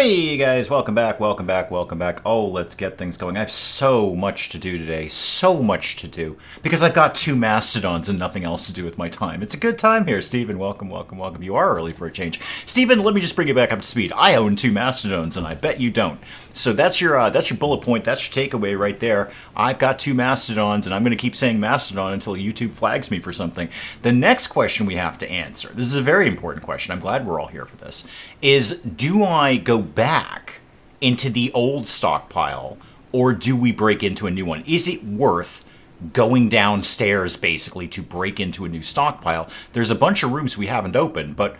Hey guys, welcome back, welcome back, welcome back. Oh, let's get things going. I have so much to do today, so much to do. Because I've got two mastodons and nothing else to do with my time. It's a good time here, Stephen. Welcome, welcome, welcome. You are early for a change. Stephen, let me just bring you back up to speed. I own two mastodons and I bet you don't. So that's your bullet point, that's your takeaway right there. I've got two mastodons and I'm going to keep saying mastodon until YouTube flags me for something. The next question we have to answer, this is a very important question, I'm glad we're all here for this, is do I go back into the old stockpile or do we break into a new one? Is it worth going downstairs basically to break into a new stockpile? There's a bunch of rooms we haven't opened, but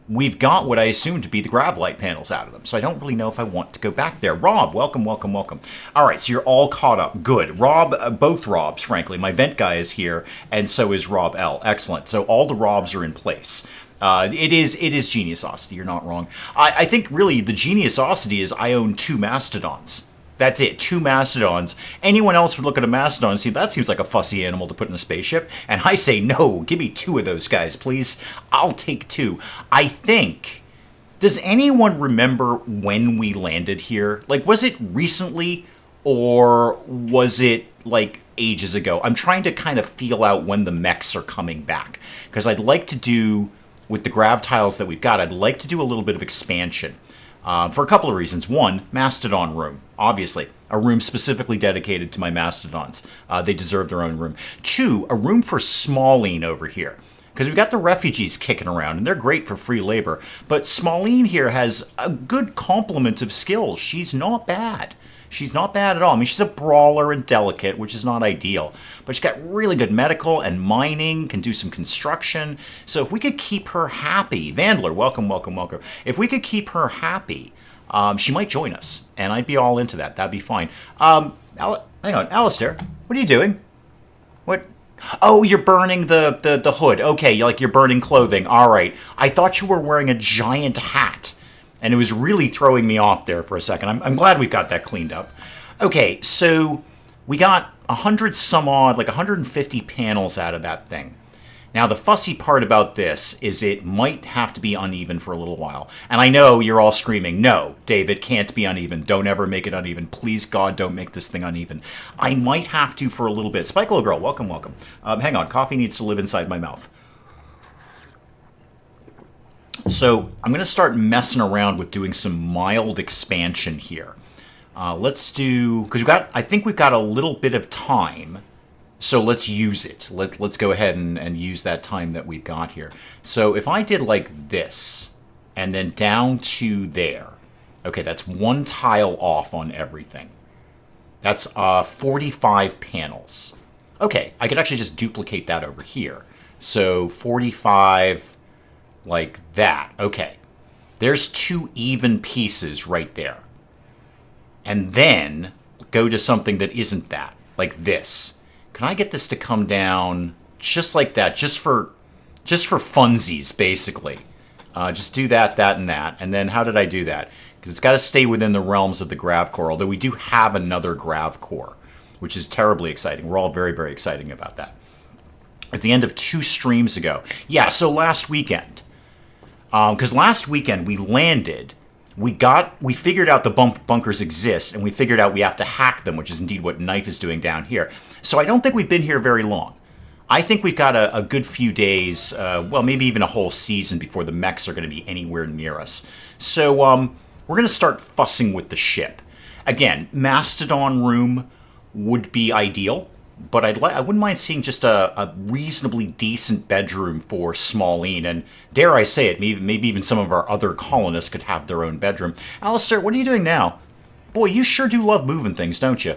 we've got what I assume to be the grav light panels out of them, so I don't really know if I want to go back there. Rob, welcome, welcome, welcome. All right, so you're all caught up. Good. Rob, both Robs, frankly. My vent guy is here, and so is Rob L. Excellent. So all the Robs are in place. It is geniusosity, you're not wrong. I think really the geniusosity is I own two mastodons. That's it, two mastodons. Anyone else would look at a mastodon and see that seems like a fussy animal to put in a spaceship. And I say, no, give me two of those guys, please. I'll take two. I think, does anyone remember when we landed here? Like, was it recently or was it like ages ago? I'm trying to kind of feel out when the mechs are coming back. Because I'd like to do, with the grav tiles that we've got, I'd like to do a little bit of expansion. For a couple of reasons. One, Mastodon room, obviously. A room specifically dedicated to my Mastodons. They deserve their own room. Two, a room for Smalline over here. Because we've got the refugees kicking around, and they're great for free labor. But Smalline here has a good complement of skills. She's not bad. She's not bad at all. I mean, she's a brawler and delicate, which is not ideal. But she's got really good medical and mining, can do some construction. So if we could keep her happy, Vandler, welcome, welcome, welcome. If we could keep her happy, she might join us. And I'd be all into that. That'd be fine. Hang on, Alistair, what are you doing? What? Oh, you're burning the hood. Okay, you're burning clothing. All right. I thought you were wearing a giant hat. And it was really throwing me off there for a second. I'm glad we got that cleaned up. Okay, so we got 100 some odd, like 150 panels out of that thing. Now, the fussy part about this is it might have to be uneven for a little while. And I know you're all screaming, no, Dave, it can't be uneven. Don't ever make it uneven. Please, God, don't make this thing uneven. I might have to for a little bit. Spike Little Girl, welcome, welcome. Hang on, coffee needs to live inside my mouth. So I'm going to start messing around with doing some mild expansion here. Let's do, because I think we've got a little bit of time, so let's use it. Let's go ahead and use that time that we've got here. So if I did like this, and then down to there, okay, that's one tile off on everything. That's 45 panels. Okay, I could actually just duplicate that over here. So 45... like that. Okay. There's two even pieces right there. And then go to something that isn't that, like this. Can I get this to come down just like that, just for funsies, basically? Just do that, that, and that. And then how did I do that? Because it's got to stay within the realms of the grav core, although we do have another grav core, which is terribly exciting. We're all very, very excited about that. At the end of 2 streams ago. Yeah, so last weekend. Because last weekend we landed, we figured out the bunkers exist, and we figured out we have to hack them, which is indeed what Knife is doing down here. So I don't think we've been here very long. I think we've got a good few days, well, maybe even a whole season before the mechs are going to be anywhere near us. So we're going to start fussing with the ship. Again, Mastodon room would be ideal. But I wouldn't mind seeing just a reasonably decent bedroom for Smalline, and dare I say it, maybe even some of our other colonists could have their own bedroom. Alistair, what are you doing now? Boy, you sure do love moving things, don't you?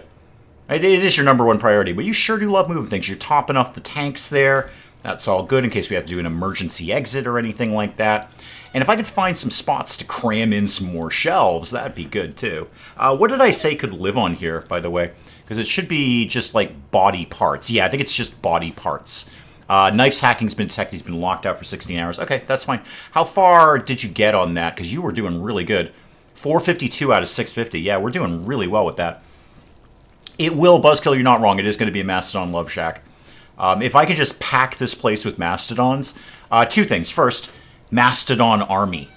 It is your #1 priority, but you sure do love moving things. You're topping off the tanks there. That's all good in case we have to do an emergency exit or anything like that. And if I could find some spots to cram in some more shelves, that'd be good too. What did I say could live on here, by the way? Because it should be just like body parts. Yeah, I think it's just body parts. Knife's hacking's been detected. He's been locked out for 16 hours. Okay, that's fine. How far did you get on that? Because you were doing really good. 452 out of 650. Yeah, we're doing really well with that. It will, Buzzkill, you're not wrong. It is going to be a Mastodon Love Shack. If I could just pack this place with Mastodons. 2 things. First, Mastodon Army.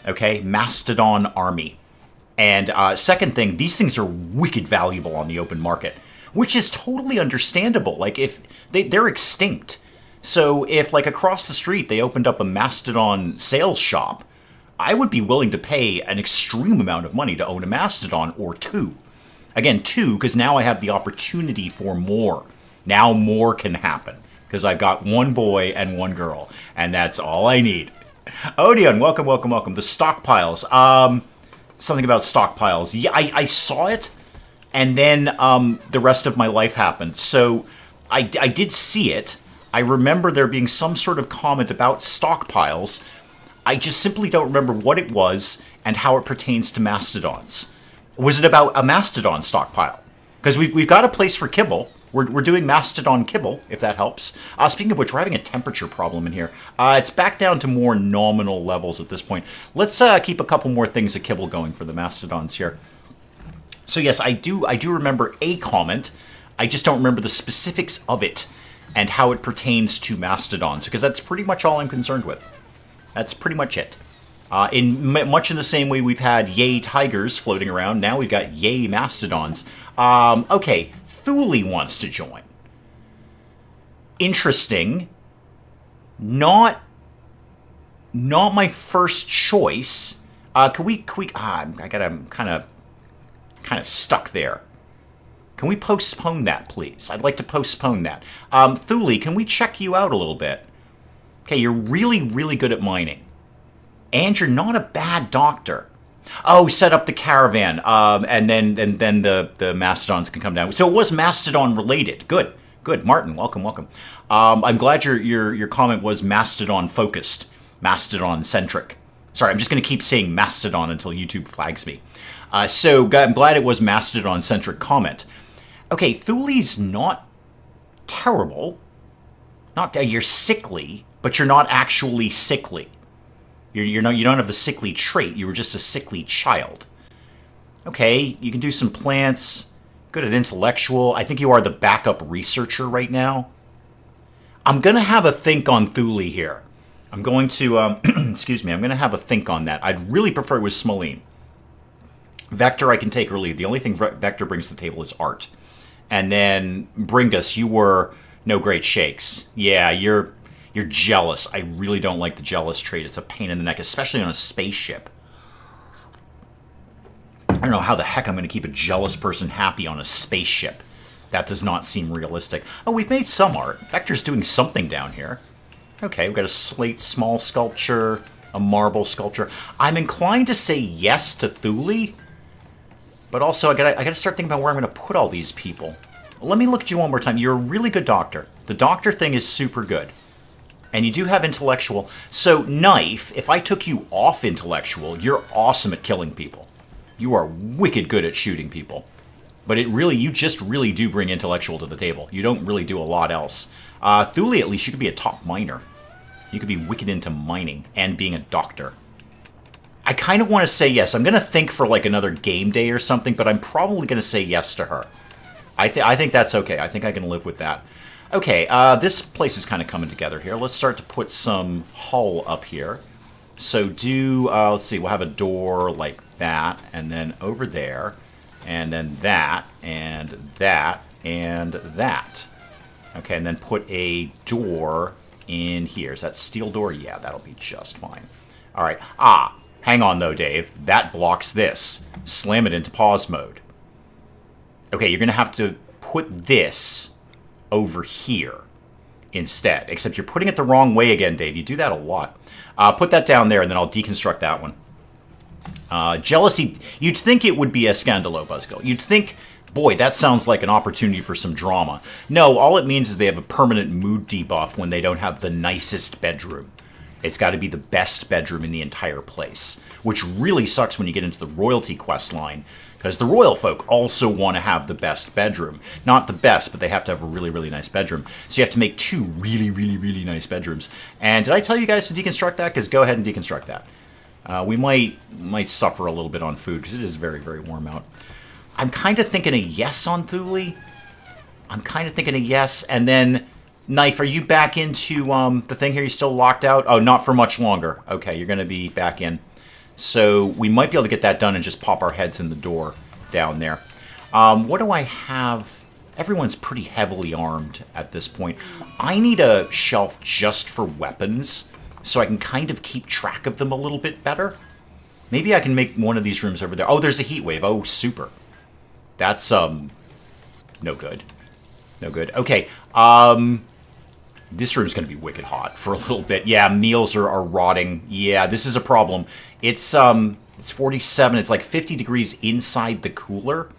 Okay, Mastodon Army. And second thing, these things are wicked valuable on the open market, which is totally understandable. Like, if they're extinct. So if, like, across the street they opened up a Mastodon sales shop, I would be willing to pay an extreme amount of money to own a Mastodon or two. Again, two, because now I have the opportunity for more. Now more can happen, because I've got one boy and one girl, and that's all I need. Odeon, welcome, welcome, welcome. The stockpiles. Something about stockpiles. Yeah, I saw it, and then the rest of my life happened. So I did see it. I remember there being some sort of comment about stockpiles. I just simply don't remember what it was and how it pertains to mastodons. Was it about a mastodon stockpile? Because we've got a place for kibble. We're doing mastodon kibble, if that helps. Speaking of which, we're having a temperature problem in here. It's back down to more nominal levels at this point. Let's keep a couple more things of kibble going for the mastodons here. So yes, I do remember a comment. I just don't remember the specifics of it and how it pertains to mastodons, because that's pretty much all I'm concerned with. That's pretty much it. Much in the same way we've had yay tigers floating around, now we've got yay mastodons. Okay, Thule wants to join. Interesting. Not my first choice. Can we? I'm kind of stuck there. Can we postpone that, please? I'd like to postpone that. Thule, can we check you out a little bit? Okay, you're really, really good at mining. And you're not a bad doctor. Oh, set up the caravan, and then the mastodons can come down. So it was mastodon related. Good, good. Martin, welcome, welcome. I'm glad your comment was mastodon focused, mastodon centric. Sorry, I'm just going to keep saying mastodon until YouTube flags me. So I'm glad it was mastodon centric comment. Okay, Thule's not terrible. You're sickly, but you're not actually sickly. You don't have the sickly trait. You were just a sickly child. Okay, you can do some plants. Good at intellectual. I think you are the backup researcher right now. I'm going to have a think on Thule here. I'm going to, excuse me, I'm going to have a think on that. I'd really prefer it was Smoline. Vector I can take or leave. The only thing Vector brings to the table is art. And then Bringus, you were no great shakes. Yeah, you're jealous. I really don't like the jealous trait. It's a pain in the neck, especially on a spaceship. I don't know how the heck I'm going to keep a jealous person happy on a spaceship. That does not seem realistic. Oh, we've made some art. Vector's doing something down here. Okay, we've got a slate small sculpture, a marble sculpture. I'm inclined to say yes to Thule, but also I gotta start thinking about where I'm going to put all these people. Let me look at you one more time. You're a really good doctor. The doctor thing is super good. And you do have intellectual. So, Knife, if I took you off intellectual, you're awesome at killing people. You are wicked good at shooting people. But you just really do bring intellectual to the table. You don't really do a lot else. Thule, at least, you could be a top miner. You could be wicked into mining and being a doctor. I kind of want to say yes. I'm going to think for like another game day or something, but I'm probably going to say yes to her. I think that's okay. I think I can live with that. Okay, this place is kind of coming together here. Let's start to put some hull up here. So let's see, we'll have a door like that, and then over there, and then that, and that, and that. Okay, and then put a door in here. Is that steel door? Yeah, that'll be just fine. All right. Hang on though, Dave. That blocks this. Slam it into pause mode. Okay, you're going to have to put this over here instead. Except you're putting it the wrong way again, Dave. You do that a lot. Put that down there, and then I'll deconstruct that one. Jealousy. You'd think it would be a scandalo, Buzzkill. You'd think, boy, that sounds like an opportunity for some drama. No, all it means is they have a permanent mood debuff when they don't have the nicest bedroom. It's got to be the best bedroom in the entire place, which really sucks when you get into the royalty quest line, because the royal folk also want to have the best bedroom. Not the best, but they have to have a really, really nice bedroom. So you have to make two really, really, really nice bedrooms. And did I tell you guys to deconstruct that? Because go ahead and deconstruct that. We might suffer a little bit on food, because it is very, very warm out. I'm kind of thinking a yes on Thule. I'm kind of thinking a yes, and then Knife, are you back into the thing here? You still locked out? Oh, not for much longer. Okay, you're going to be back in. So we might be able to get that done and just pop our heads in the door down there. What do I have? Everyone's pretty heavily armed at this point. I need a shelf just for weapons so I can kind of keep track of them a little bit better. Maybe I can make one of these rooms over there. Oh, there's a heat wave. Oh, super. That's, no good. No good. Okay, this room's going to be wicked hot for a little bit. Yeah, meals are rotting. Yeah, this is a problem. It's 47. It's like 50 degrees inside the cooler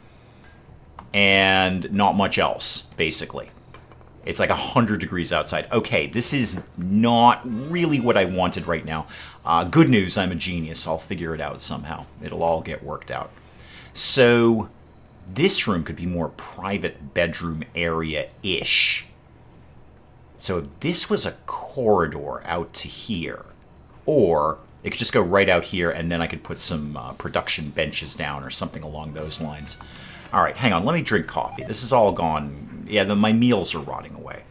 and not much else, basically. It's like 100 degrees outside. Okay, this is not really what I wanted right now. Good news, I'm a genius. I'll figure it out somehow. It'll all get worked out. So this room could be more private bedroom area-ish. So if this was a corridor out to here, or it could just go right out here, and then I could put some production benches down or something along those lines. All right, hang on. Let me drink coffee. This is all gone. Yeah, my meals are rotting away.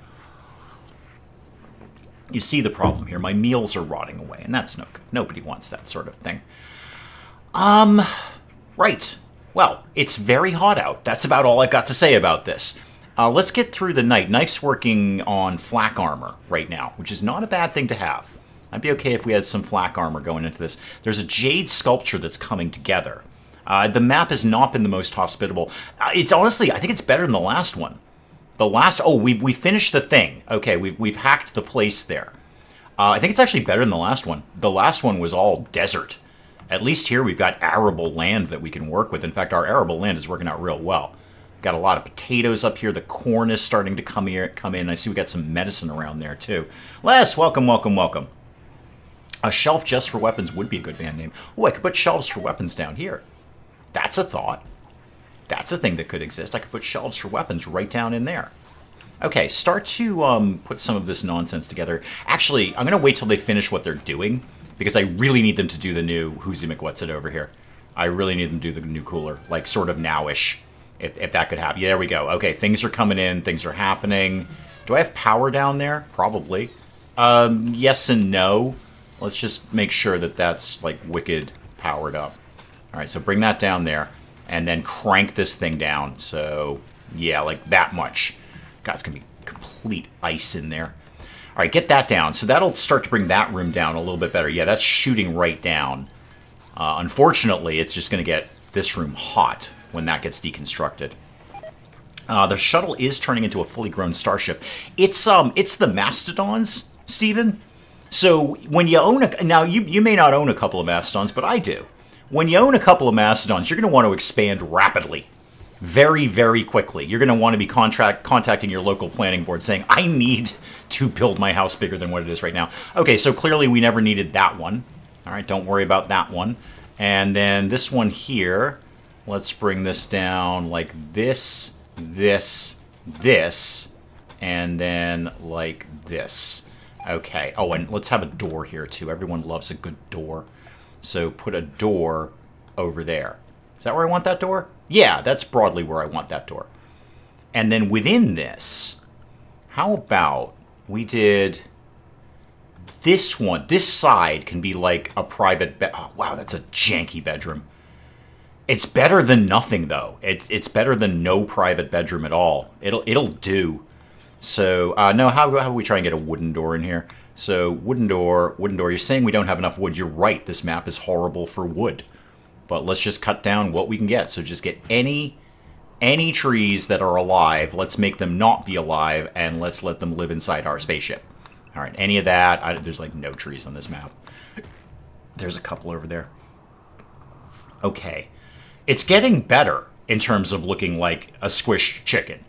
You see the problem here. My meals are rotting away, and that's no good. Nobody wants that sort of thing. Right. Well, it's very hot out. That's about all I've got to say about this. Let's get through the night. Knife's working on flak armor right now, which is not a bad thing to have. I'd be okay if we had some flak armor going into this. There's a jade sculpture that's coming together. The map has not been the most hospitable. It's honestly, I think it's better than the last one. The last, oh, we finished the thing. Okay, we've hacked the place there. I think it's actually better than the last one. The last one was all desert. At least here we've got arable land that we can work with. In fact, our arable land is working out real well. Got a lot of potatoes up here. The corn is starting to come in. I see we got some medicine around there too. Les, welcome, welcome, welcome. A shelf just for weapons would be a good band name. Oh, I could put shelves for weapons down here. That's a thought. That's a thing that could exist. I could put shelves for weapons right down in there. Okay, start to put some of this nonsense together. Actually, I'm going to wait till they finish what they're doing, because I really need them to do the new Who's-He McWhat's-It over here. I really need them to do the new cooler, like sort of now-ish, if that could happen. Yeah, there we go. Okay, things are coming in. Things are happening. Do I have power down there? Probably. Yes and no. Let's just make sure that that's, like, wicked powered up. All right, so bring that down there, and then crank this thing down. So, yeah, like that much. God, it's going to be complete ice in there. All right, get that down. So that'll start to bring that room down a little bit better. Yeah, that's shooting right down. Unfortunately, it's just going to get this room hot when that gets deconstructed. The shuttle is turning into a fully grown starship. It's the Mastodons, Steven. So when you own now you may not own a couple of Mastodons, but I do. When you own a couple of Mastodons, you're going to want to expand rapidly. Very, very quickly. You're going to want to be contacting your local planning board saying, I need to build my house bigger than what it is right now. Okay, so clearly we never needed that one. All right, don't worry about that one. And then this one here, let's bring this down like this, and then like this. Okay, oh, and let's have a door here too. Everyone loves a good door. So put a door over there. Is that where I want that door? Yeah, that's broadly where I want that door. And then within this, how about we did this one? This side can be like a private bed. Oh, wow, that's a janky bedroom. It's better than nothing, though. It's better than no private bedroom at all. It'll do. So, no, how about we try and get a wooden door in here? So, wooden door. You're saying we don't have enough wood. You're right. This map is horrible for wood. But let's just cut down what we can get. So just get any trees that are alive. Let's make them not be alive, and let's let them live inside our spaceship. All right, any of that. There's like no trees on this map. There's a couple over there. Okay. It's getting better in terms of looking like a squished chicken.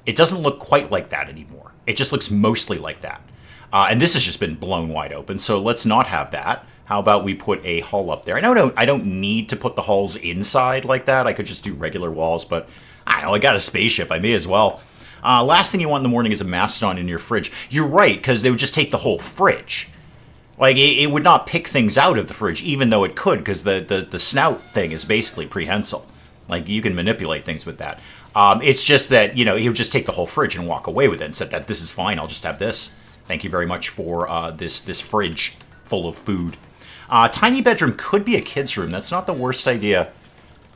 It doesn't look quite like that anymore. It just looks mostly like that. And this has just been blown wide open, so let's not have that. How about we put a hull up there? I don't need to put the hulls inside like that. I could just do regular walls, but I don't know, I got a spaceship. I may as well. Last thing you want in the morning is a Mastodon in your fridge. You're right, because they would just take the whole fridge. Like, it would not pick things out of the fridge, even though it could, because the snout thing is basically prehensile. Like, you can manipulate things with that. It's just that, he would just take the whole fridge and walk away with it and said that this is fine, I'll just have this. Thank you very much for this fridge full of food. Tiny bedroom could be a kid's room. That's not the worst idea.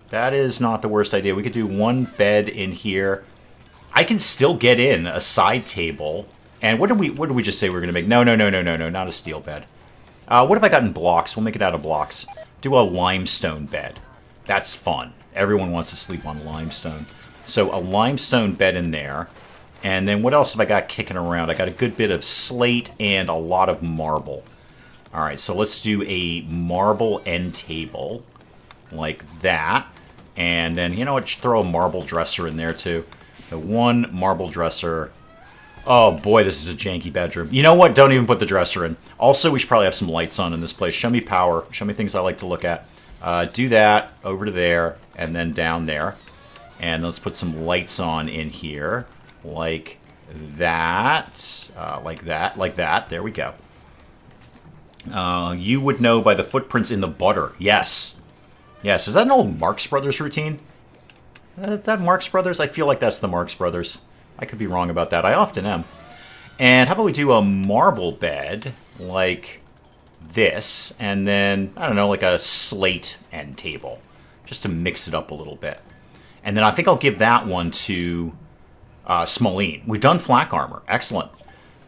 That is not the worst idea. We could do one bed in here. I can still get in a side table. And what did we just say we were going to make? No, not a steel bed. What have I got in blocks? We'll make it out of blocks. Do a limestone bed. That's fun. Everyone wants to sleep on limestone. So a limestone bed in there. And then what else have I got kicking around? I got a good bit of slate and a lot of marble. All right, so let's do a marble end table like that. And then, you know what, throw a marble dresser in there too. So one marble dresser. Oh boy, this is a janky bedroom. You know what, don't even put the dresser in. Also, we should probably have some lights on in this place. Show me power. Show me things I like to look at. Do that over to there and then down there. And let's put some lights on in here. Like that. Like that. There we go. You would know by the footprints in the butter. Yes. Yes. Is that an old Marx Brothers routine? That Marx Brothers? I feel like that's the Marx Brothers. I could be wrong about that. I often am. And how about we do a marble bed like this, and then, I don't know, like a slate end table, just to mix it up a little bit. And then I think I'll give that one to Smoline. We've done flak armor. Excellent.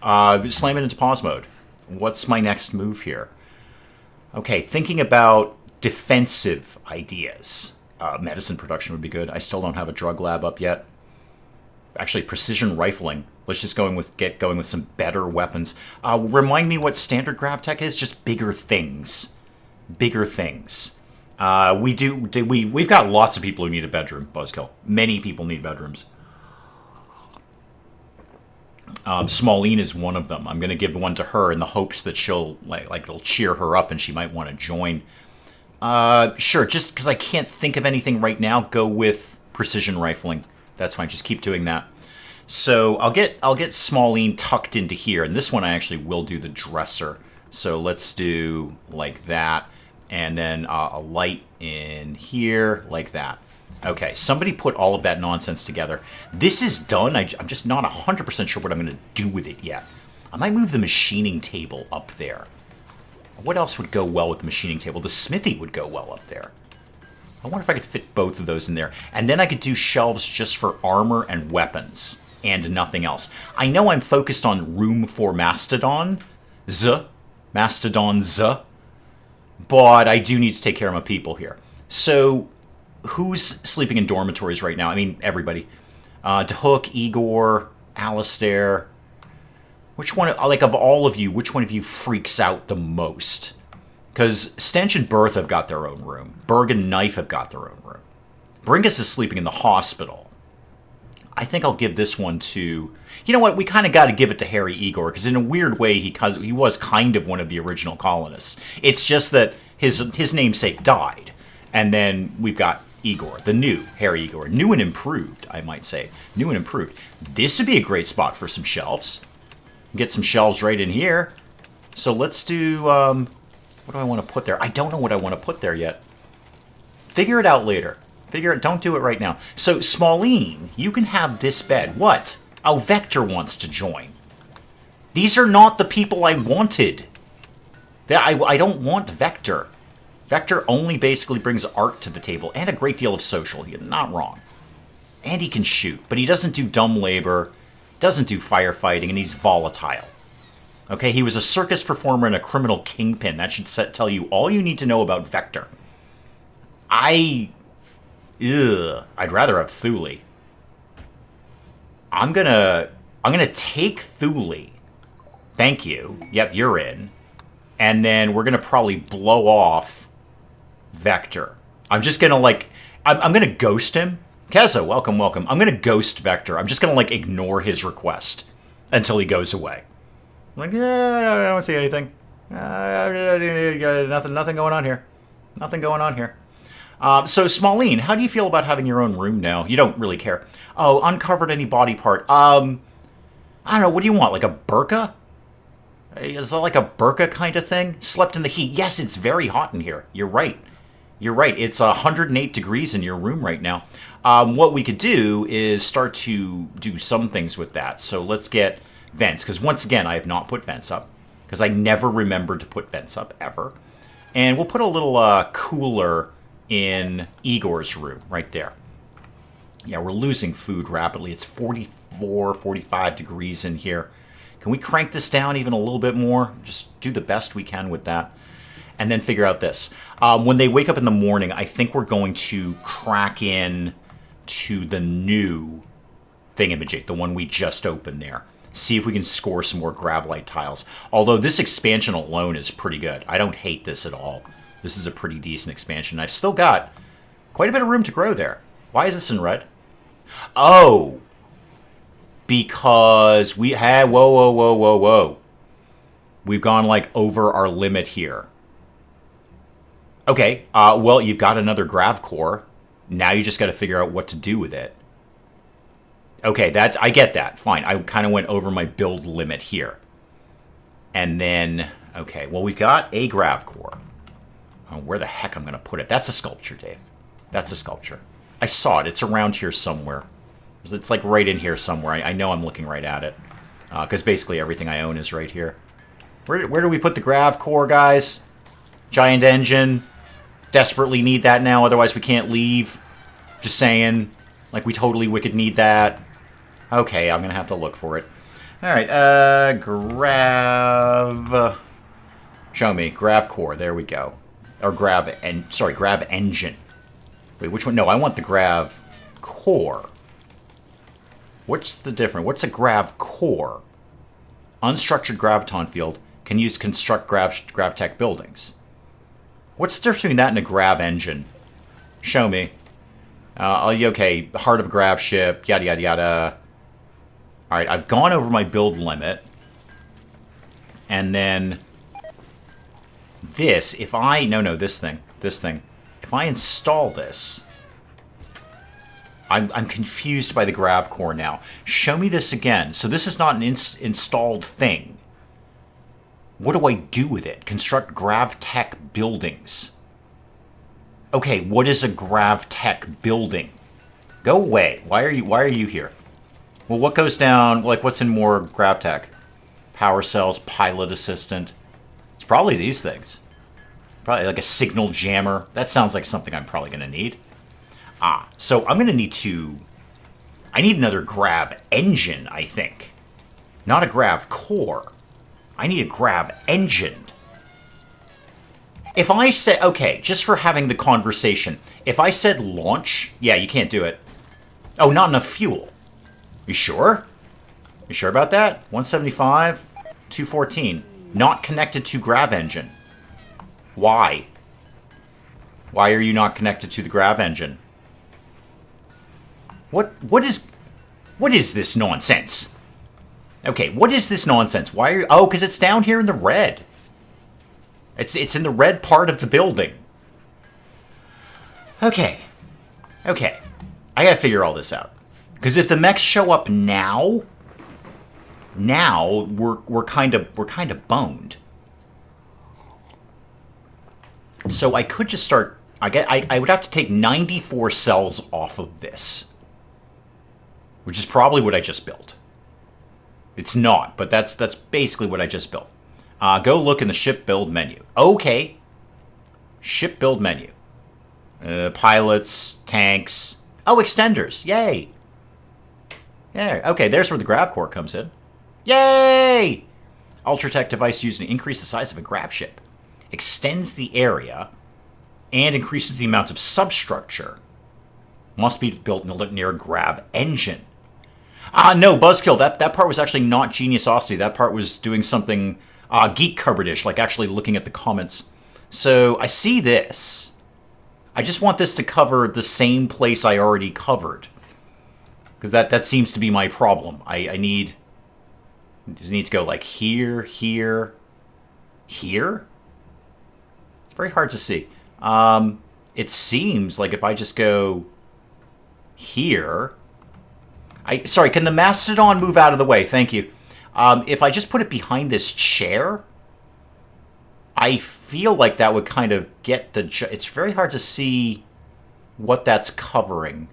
Slam it into pause mode. What's my next move here? Okay, thinking about defensive ideas. Medicine production would be good. I still don't have a drug lab up yet. Actually, precision rifling. Let's just get going with some better weapons. Remind me what standard GravTech is? Just bigger things. Bigger things. We've got lots of people who need a bedroom, Buzzkill. Many people need bedrooms. Smoline is one of them. I'm going to give one to her in the hopes that she'll, like it'll cheer her up and she might want to join. Sure, just because I can't think of anything right now, go with precision rifling. That's fine. Just keep doing that. So I'll get Smoline tucked into here, and this one I actually will do the dresser. So let's do like that, and then a light in here like that. Okay, somebody put all of that nonsense together. This is done. I'm just not 100% sure what I'm going to do with it yet. I might move the machining table up there. What else would go well with the machining table? The smithy would go well up there. I wonder if I could fit both of those in there. And then I could do shelves just for armor and weapons and nothing else. I know I'm focused on room for Mastodons, but I do need to take care of my people here. So who's sleeping in dormitories right now? I mean, everybody. DeHook, Igor, Alistair. Which one, like of all of you, which one of you freaks out the most? Because Stench and Berth have got their own room. Berg and Knife have got their own room. Bringus is sleeping in the hospital. I think I'll give this one to... You know what? We kind of got to give it to Harry Igor, because in a weird way, he was kind of one of the original colonists. It's just that his namesake died. And then we've got Igor, the new Harry Igor. New and improved, I might say. New and improved. This would be a great spot for some shelves. Get some shelves right in here. So let's do... what do I want to put there? I don't know what I want to put there yet. Figure it out later. Don't do it right now. So, Smoline, you can have this bed. What? Oh, Vector wants to join. These are not the people I wanted. I don't want Vector. Vector only basically brings art to the table and a great deal of social. He's not wrong. And he can shoot, but he doesn't do dumb labor, doesn't do firefighting, and he's volatile. Okay, he was a circus performer and a criminal kingpin. That should tell you all you need to know about Vector. I'd rather have Thule. I'm gonna take Thule. Thank you. Yep, you're in. And then we're gonna probably blow off Vector. I'm just gonna I'm gonna ghost him. Keza, welcome. I'm gonna ghost Vector. I'm just gonna ignore his request until he goes away. I don't see anything. Nothing going on here. Nothing going on here. So, Smoline, how do you feel about having your own room now? You don't really care. Oh, uncovered any body part. I don't know, what do you want? Like a burqa? Is that like a burqa kind of thing? Slept in the heat. Yes, it's very hot in here. You're right. It's 108 degrees in your room right now. What we could do is start to do some things with that. So let's get vents, because once again, I have not put vents up, because I never remembered to put vents up, ever. And we'll put a little cooler in Igor's room right there. Yeah, we're losing food rapidly. It's 44, 45 degrees in here. Can we crank this down even a little bit more? Just do the best we can with that. And then figure out this. When they wake up in the morning, I think we're going to crack in to the new thingamajig, the one we just opened there. See if we can score some more gravlite tiles. Although this expansion alone is pretty good. I don't hate this at all. This is a pretty decent expansion. I've still got quite a bit of room to grow there. Why is this in red? Oh! Because we had... Whoa. We've gone, like, over our limit here. Okay, well, you've got another grav core. Now you just got to figure out what to do with it. Okay, I get that. Fine. I kind of went over my build limit here. And then, okay, well, we've got a grav core. Oh, where the heck I'm going to put it? That's a sculpture, Dave. That's a sculpture. I saw it. It's around here somewhere. It's like right in here somewhere. I know I'm looking right at it. Because basically everything I own is right here. Where do we put the grav core, guys? Giant engine. Desperately need that now, otherwise we can't leave. Just saying. Like, we totally wicked need that. Okay, I'm going to have to look for it. Alright, grav... Show me. Grav core. There we go. Or grav engine. Wait, which one? No, I want the grav core. What's the difference? What's a grav core? Unstructured graviton field can use construct gravtech buildings. What's the difference between that and a grav engine? Show me. Okay, heart of a grav ship, yada yada yada. Alright, I've gone over my build limit. And then... this, if I... No, this thing. If I install this... I'm confused by the grav core now. Show me this again. So this is not an installed thing. What do I do with it? Construct gravtech buildings. Okay, what is a gravtech building? Go away. Why are you here? Well, what goes down? Like, what's in more gravtech? Power cells, pilot assistant. It's probably these things. Probably like a signal jammer. That sounds like something I'm probably going to need. So I'm going to need to... I need another grav engine, I think. Not a grav core. I need a grav engine. If I said... Okay, just for having the conversation. If I said launch... Yeah, you can't do it. Oh, not enough fuel. You sure? You sure about that? 175? 214. Not connected to grav engine. Why? Why are you not connected to the grav engine? What is this nonsense? Okay, what is this nonsense? Why are you... Oh, because it's down here in the red. It's in the red part of the building. Okay. Okay. I gotta figure all this out. Because if the mechs show up now... we're kind of boned. So I could just start... I would have to take 94 cells off of this. Which is probably what I just built. It's not, but that's basically what I just built. Go look in the ship build menu. Okay. Ship build menu. Pilots, tanks. Oh, extenders. Yay. Yeah. Okay, there's where the grav core comes in. Yay! Ultratech device used to increase the size of a grav ship. Extends the area and increases the amount of substructure. Must be built near a grav engine. No, Buzzkill, that part was actually not Geniusosity. That part was doing something geek cupboardish, like actually looking at the comments. So I see this. I just want this to cover the same place I already covered. Because that seems to be my problem. I need... Does it need to go like here, here, here? It's very hard to see. It seems like if I just go here... Sorry, can the Mastodon move out of the way? Thank you. If I just put it behind this chair, I feel like that would kind of get the... It's very hard to see what that's covering.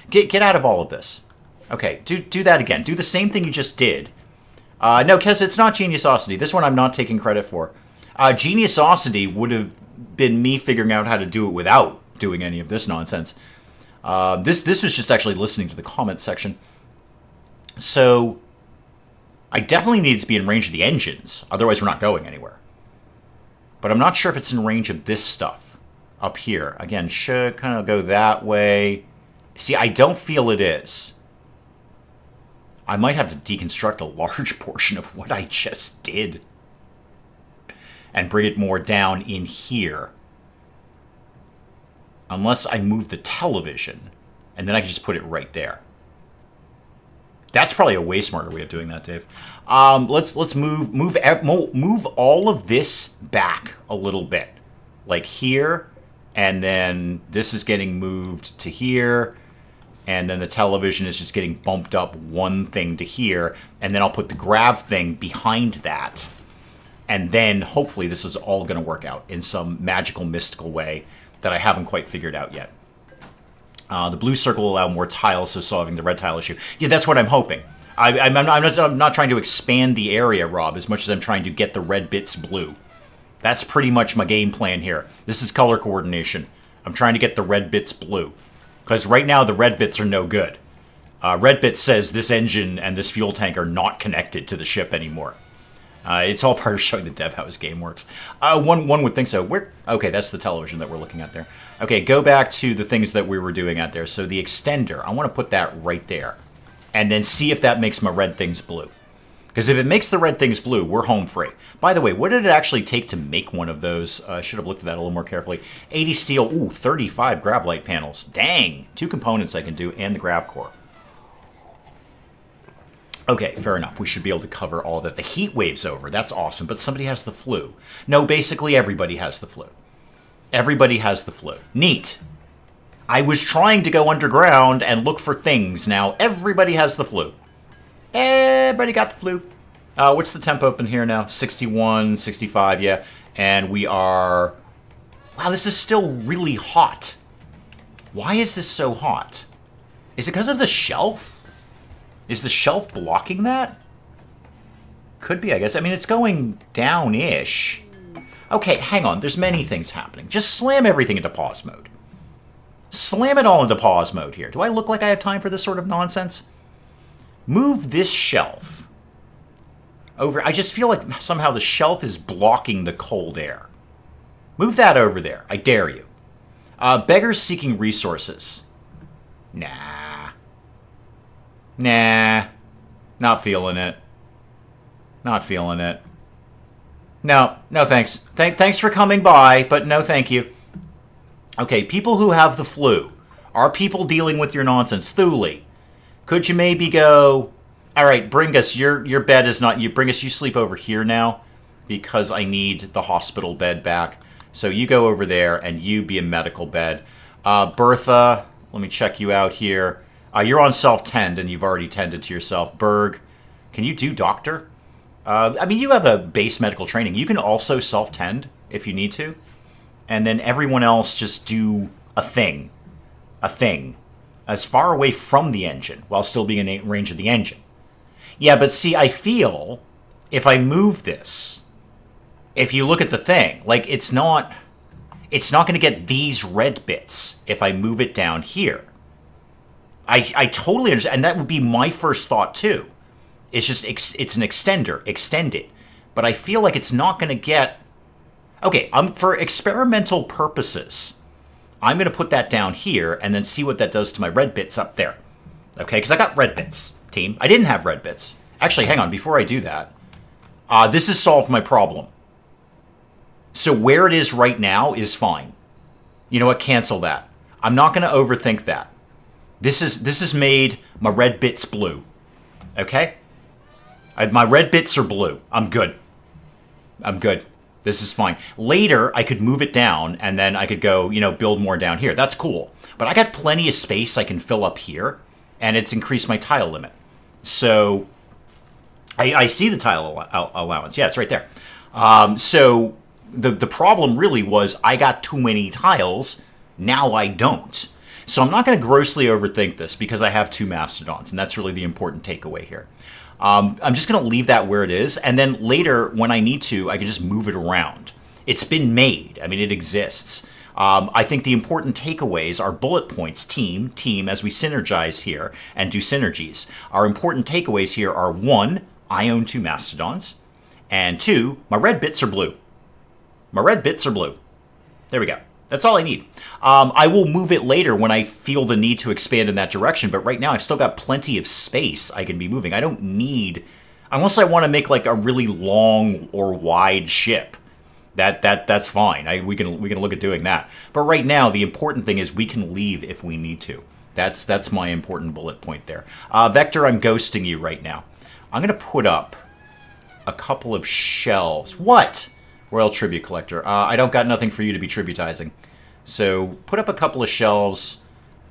Get out of all of this. Okay, do that again. Do the same thing you just did. No, because it's not Geniusosity. This one I'm not taking credit for. Geniusosity would have been me figuring out how to do it without doing any of this nonsense. This was just actually listening to the comment section. So I definitely need to be in range of the engines, otherwise we're not going anywhere. But I'm not sure if it's in range of this stuff up here. Again, should kind of go that way. See, I don't feel it is. I might have to deconstruct a large portion of what I just did and bring it more down in here. Unless I move the television, and then I can just put it right there. That's probably a way smarter way of doing that, Dave. Let's move all of this back a little bit, like here, and then this is getting moved to here, and then the television is just getting bumped up one thing to here, and then I'll put the grav thing behind that, and then hopefully this is all going to work out in some magical, mystical way that I haven't quite figured out yet. The blue circle will allow more tiles, so solving the red tile issue. Yeah, that's what I'm hoping. I'm not trying to expand the area, Rob, as much as I'm trying to get the red bits blue. That's pretty much my game plan here. This is color coordination. I'm trying to get the red bits blue. Because right now the red bits are no good. Red bit says this engine and this fuel tank are not connected to the ship anymore. It's all part of showing the dev how his game works. One would think so. Okay, that's the television that we're looking at there. Okay, go back to the things that we were doing out there. So the extender, I want to put that right there. And then see if that makes my red things blue. Because if it makes the red things blue, we're home free. By the way, what did it actually take to make one of those? I should have looked at that a little more carefully. 80 steel, ooh, 35 grav light panels. Dang, 2 components I can do and the grav core. Okay, fair enough. We should be able to cover all of that. The heat wave's over. That's awesome. But somebody has the flu. No, basically everybody has the flu. Everybody has the flu. Neat. I was trying to go underground and look for things. Now everybody has the flu. Everybody got the flu. What's the temp open here now? 61, 65, yeah. And we are... Wow, this is still really hot. Why is this so hot? Is it because of the shelf? Is the shelf blocking that? Could be, I guess. I mean, it's going down-ish. Okay, hang on. There's many things happening. Just slam everything into pause mode. Slam it all into pause mode here. Do I look like I have time for this sort of nonsense? Move this shelf over. I just feel like somehow the shelf is blocking the cold air. Move that over there. I dare you. Beggars seeking resources. Nah. Not feeling it. Not feeling it. No thanks. Thanks for coming by, but no thank you. Okay, people who have the flu. Are people dealing with your nonsense? Thule, could you maybe go... Alright, bring us. Your bed is not... You sleep over here now, because I need the hospital bed back. So you go over there, and you be a medical bed. Bertha, let me check you out here. You're on self-tend, and you've already tended to yourself. Berg, can you do doctor? I mean, you have a base medical training. You can also self-tend, if you need to. And then everyone else just do a thing. A thing. As far away from the engine, while still being in range of the engine. Yeah, but see, I feel, if I move this, if you look at the thing, like, it's not going to get these red bits if I move it down here. I totally understand, and that would be my first thought too. It's just, it's an extender, extend it. But I feel like it's not going to get... Okay, for experimental purposes, I'm going to put that down here and then see what that does to my red bits up there. Okay, because I got red bits, team. I didn't have red bits. Actually, hang on, before I do that, this has solved my problem. So where it is right now is fine. You know what, cancel that. I'm not going to overthink that. This has made my red bits blue. Okay? My red bits are blue. I'm good. I'm good. This is fine. Later, I could move it down, and then I could go, build more down here. That's cool. But I got plenty of space I can fill up here, and it's increased my tile limit. So, I see the tile allowance. Yeah, it's right there. So, the problem really was I got too many tiles. Now I don't. So I'm not going to grossly overthink this because I have 2 mastodons, and that's really the important takeaway here. I'm just going to leave that where it is, and then later, when I need to, I can just move it around. It's been made. I mean, it exists. I think the important takeaways are bullet points, team, as we synergize here and do synergies. Our important takeaways here are 1, I own 2 mastodons, and 2, my red bits are blue. My red bits are blue. There we go. That's all I need. I will move it later when I feel the need to expand in that direction, but right now I've still got plenty of space I can be moving. I don't need, unless I want to make like a really long or wide ship. That's fine. We can look at doing that. But right now, the important thing is we can leave if we need to. That's my important bullet point there. Vector, I'm ghosting you right now. I'm going to put up a couple of shelves. What? Royal Tribute Collector. I don't got nothing for you to be tributizing. So put up a couple of shelves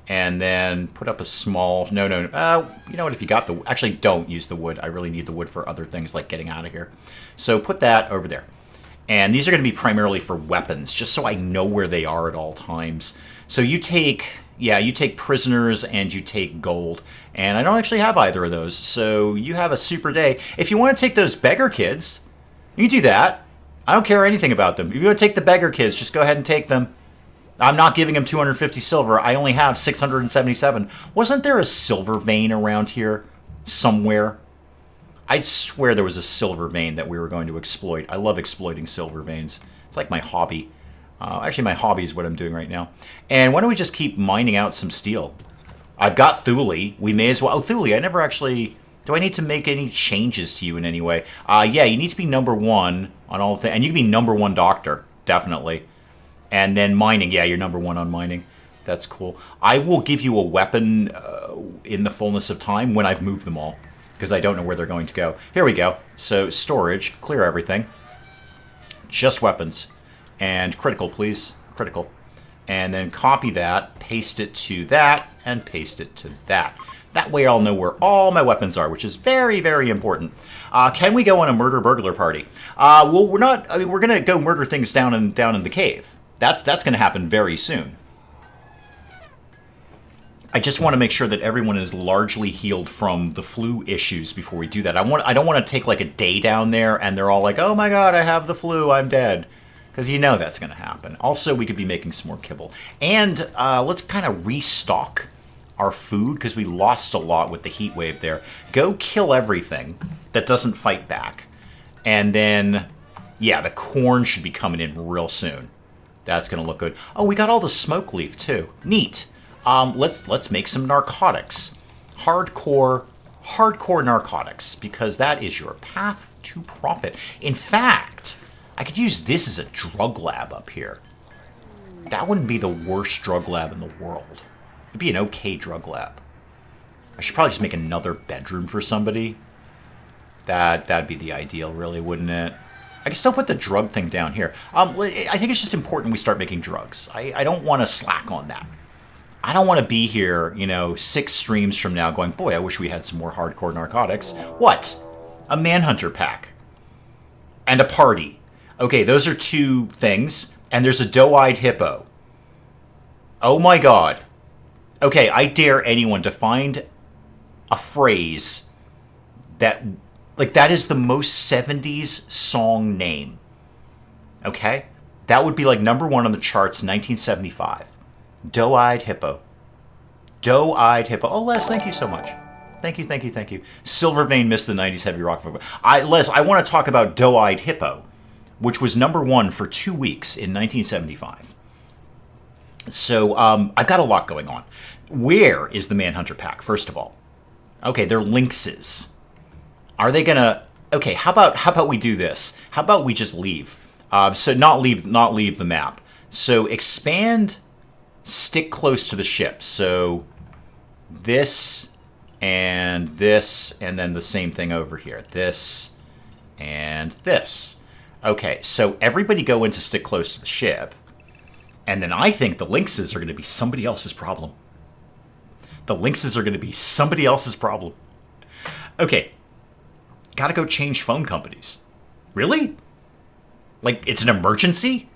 and then put up a small... No. You know what? If you got the... Actually, don't use the wood. I really need the wood for other things like getting out of here. So put that over there. And these are going to be primarily for weapons, just so I know where they are at all times. So you take prisoners and you take gold. And I don't actually have either of those, so you have a super day. If you want to take those beggar kids, you can do that. I don't care anything about them. If you want to take the beggar kids, just go ahead and take them. I'm not giving them 250 silver. I only have 677. Wasn't there a silver vein around here somewhere? I swear there was a silver vein that we were going to exploit. I love exploiting silver veins. It's like my hobby. Actually, my hobby is what I'm doing right now. And why don't we just keep mining out some steel? I've got Thule. We may as well... Oh, Thule, I never actually... Do I need to make any changes to you in any way? Yeah, you need to be number 1 on all things. And you can be number 1 doctor, definitely. And then mining. Yeah, you're number 1 on mining. That's cool. I will give you a weapon in the fullness of time when I've moved them all, because I don't know where they're going to go. Here we go. So, storage. Clear everything. Just weapons. And critical, please. Critical. And then copy that, paste it to that, and paste it to that. That way I'll know where all my weapons are, which is very, very important. Can we go on a murder burglar party? Well, we're not. I mean, we're going to go murder things down in the cave. That's going to happen very soon. I just want to make sure that everyone is largely healed from the flu issues before we do that. I don't want to take like a day down there and they're all like, oh my god, I have the flu, I'm dead. Because you know that's going to happen. Also, we could be making some more kibble. And let's kind of restock our food, because we lost a lot with the heat wave there. Go kill everything that doesn't fight back. And then, yeah, the corn should be coming in real soon. That's going to look good. Oh, we got all the smoke leaf, too. Neat. Let's make some narcotics. Hardcore narcotics, because that is your path to profit. In fact, I could use this as a drug lab up here. That wouldn't be the worst drug lab in the world. It'd be an okay drug lab. I should probably just make another bedroom for somebody. That'd be the ideal, really, wouldn't it? I can still put the drug thing down here. I think it's just important we start making drugs. I don't want to slack on that. I don't want to be here, 6 streams from now going, boy, I wish we had some more hardcore narcotics. What? A Manhunter pack. And a party. Okay, those are 2 things. And there's a doe-eyed hippo. Oh my god. Okay, I dare anyone to find a phrase that is the most 70s song name. Okay? That would be like number 1 on the charts, 1975. Doe-eyed hippo. Doe-eyed hippo. Oh, Les, thank you so much. Thank you. Silvervein missed the 90s heavy rock. Les, I want to talk about Doe-eyed hippo, which was number 1 for 2 weeks in 1975. So, I've got a lot going on. Where is the Manhunter pack, first of all? Okay, they're lynxes. Are they gonna... Okay, how about we do this? How about we just leave? So not leave the map. So expand, stick close to the ship. So this, and then the same thing over here. This, and this. Okay, so everybody go into stick close to the ship. And then I think the lynxes are going to be somebody else's problem. The lynxes are going to be somebody else's problem. Okay. Gotta go change phone companies. Really? Like, it's an emergency?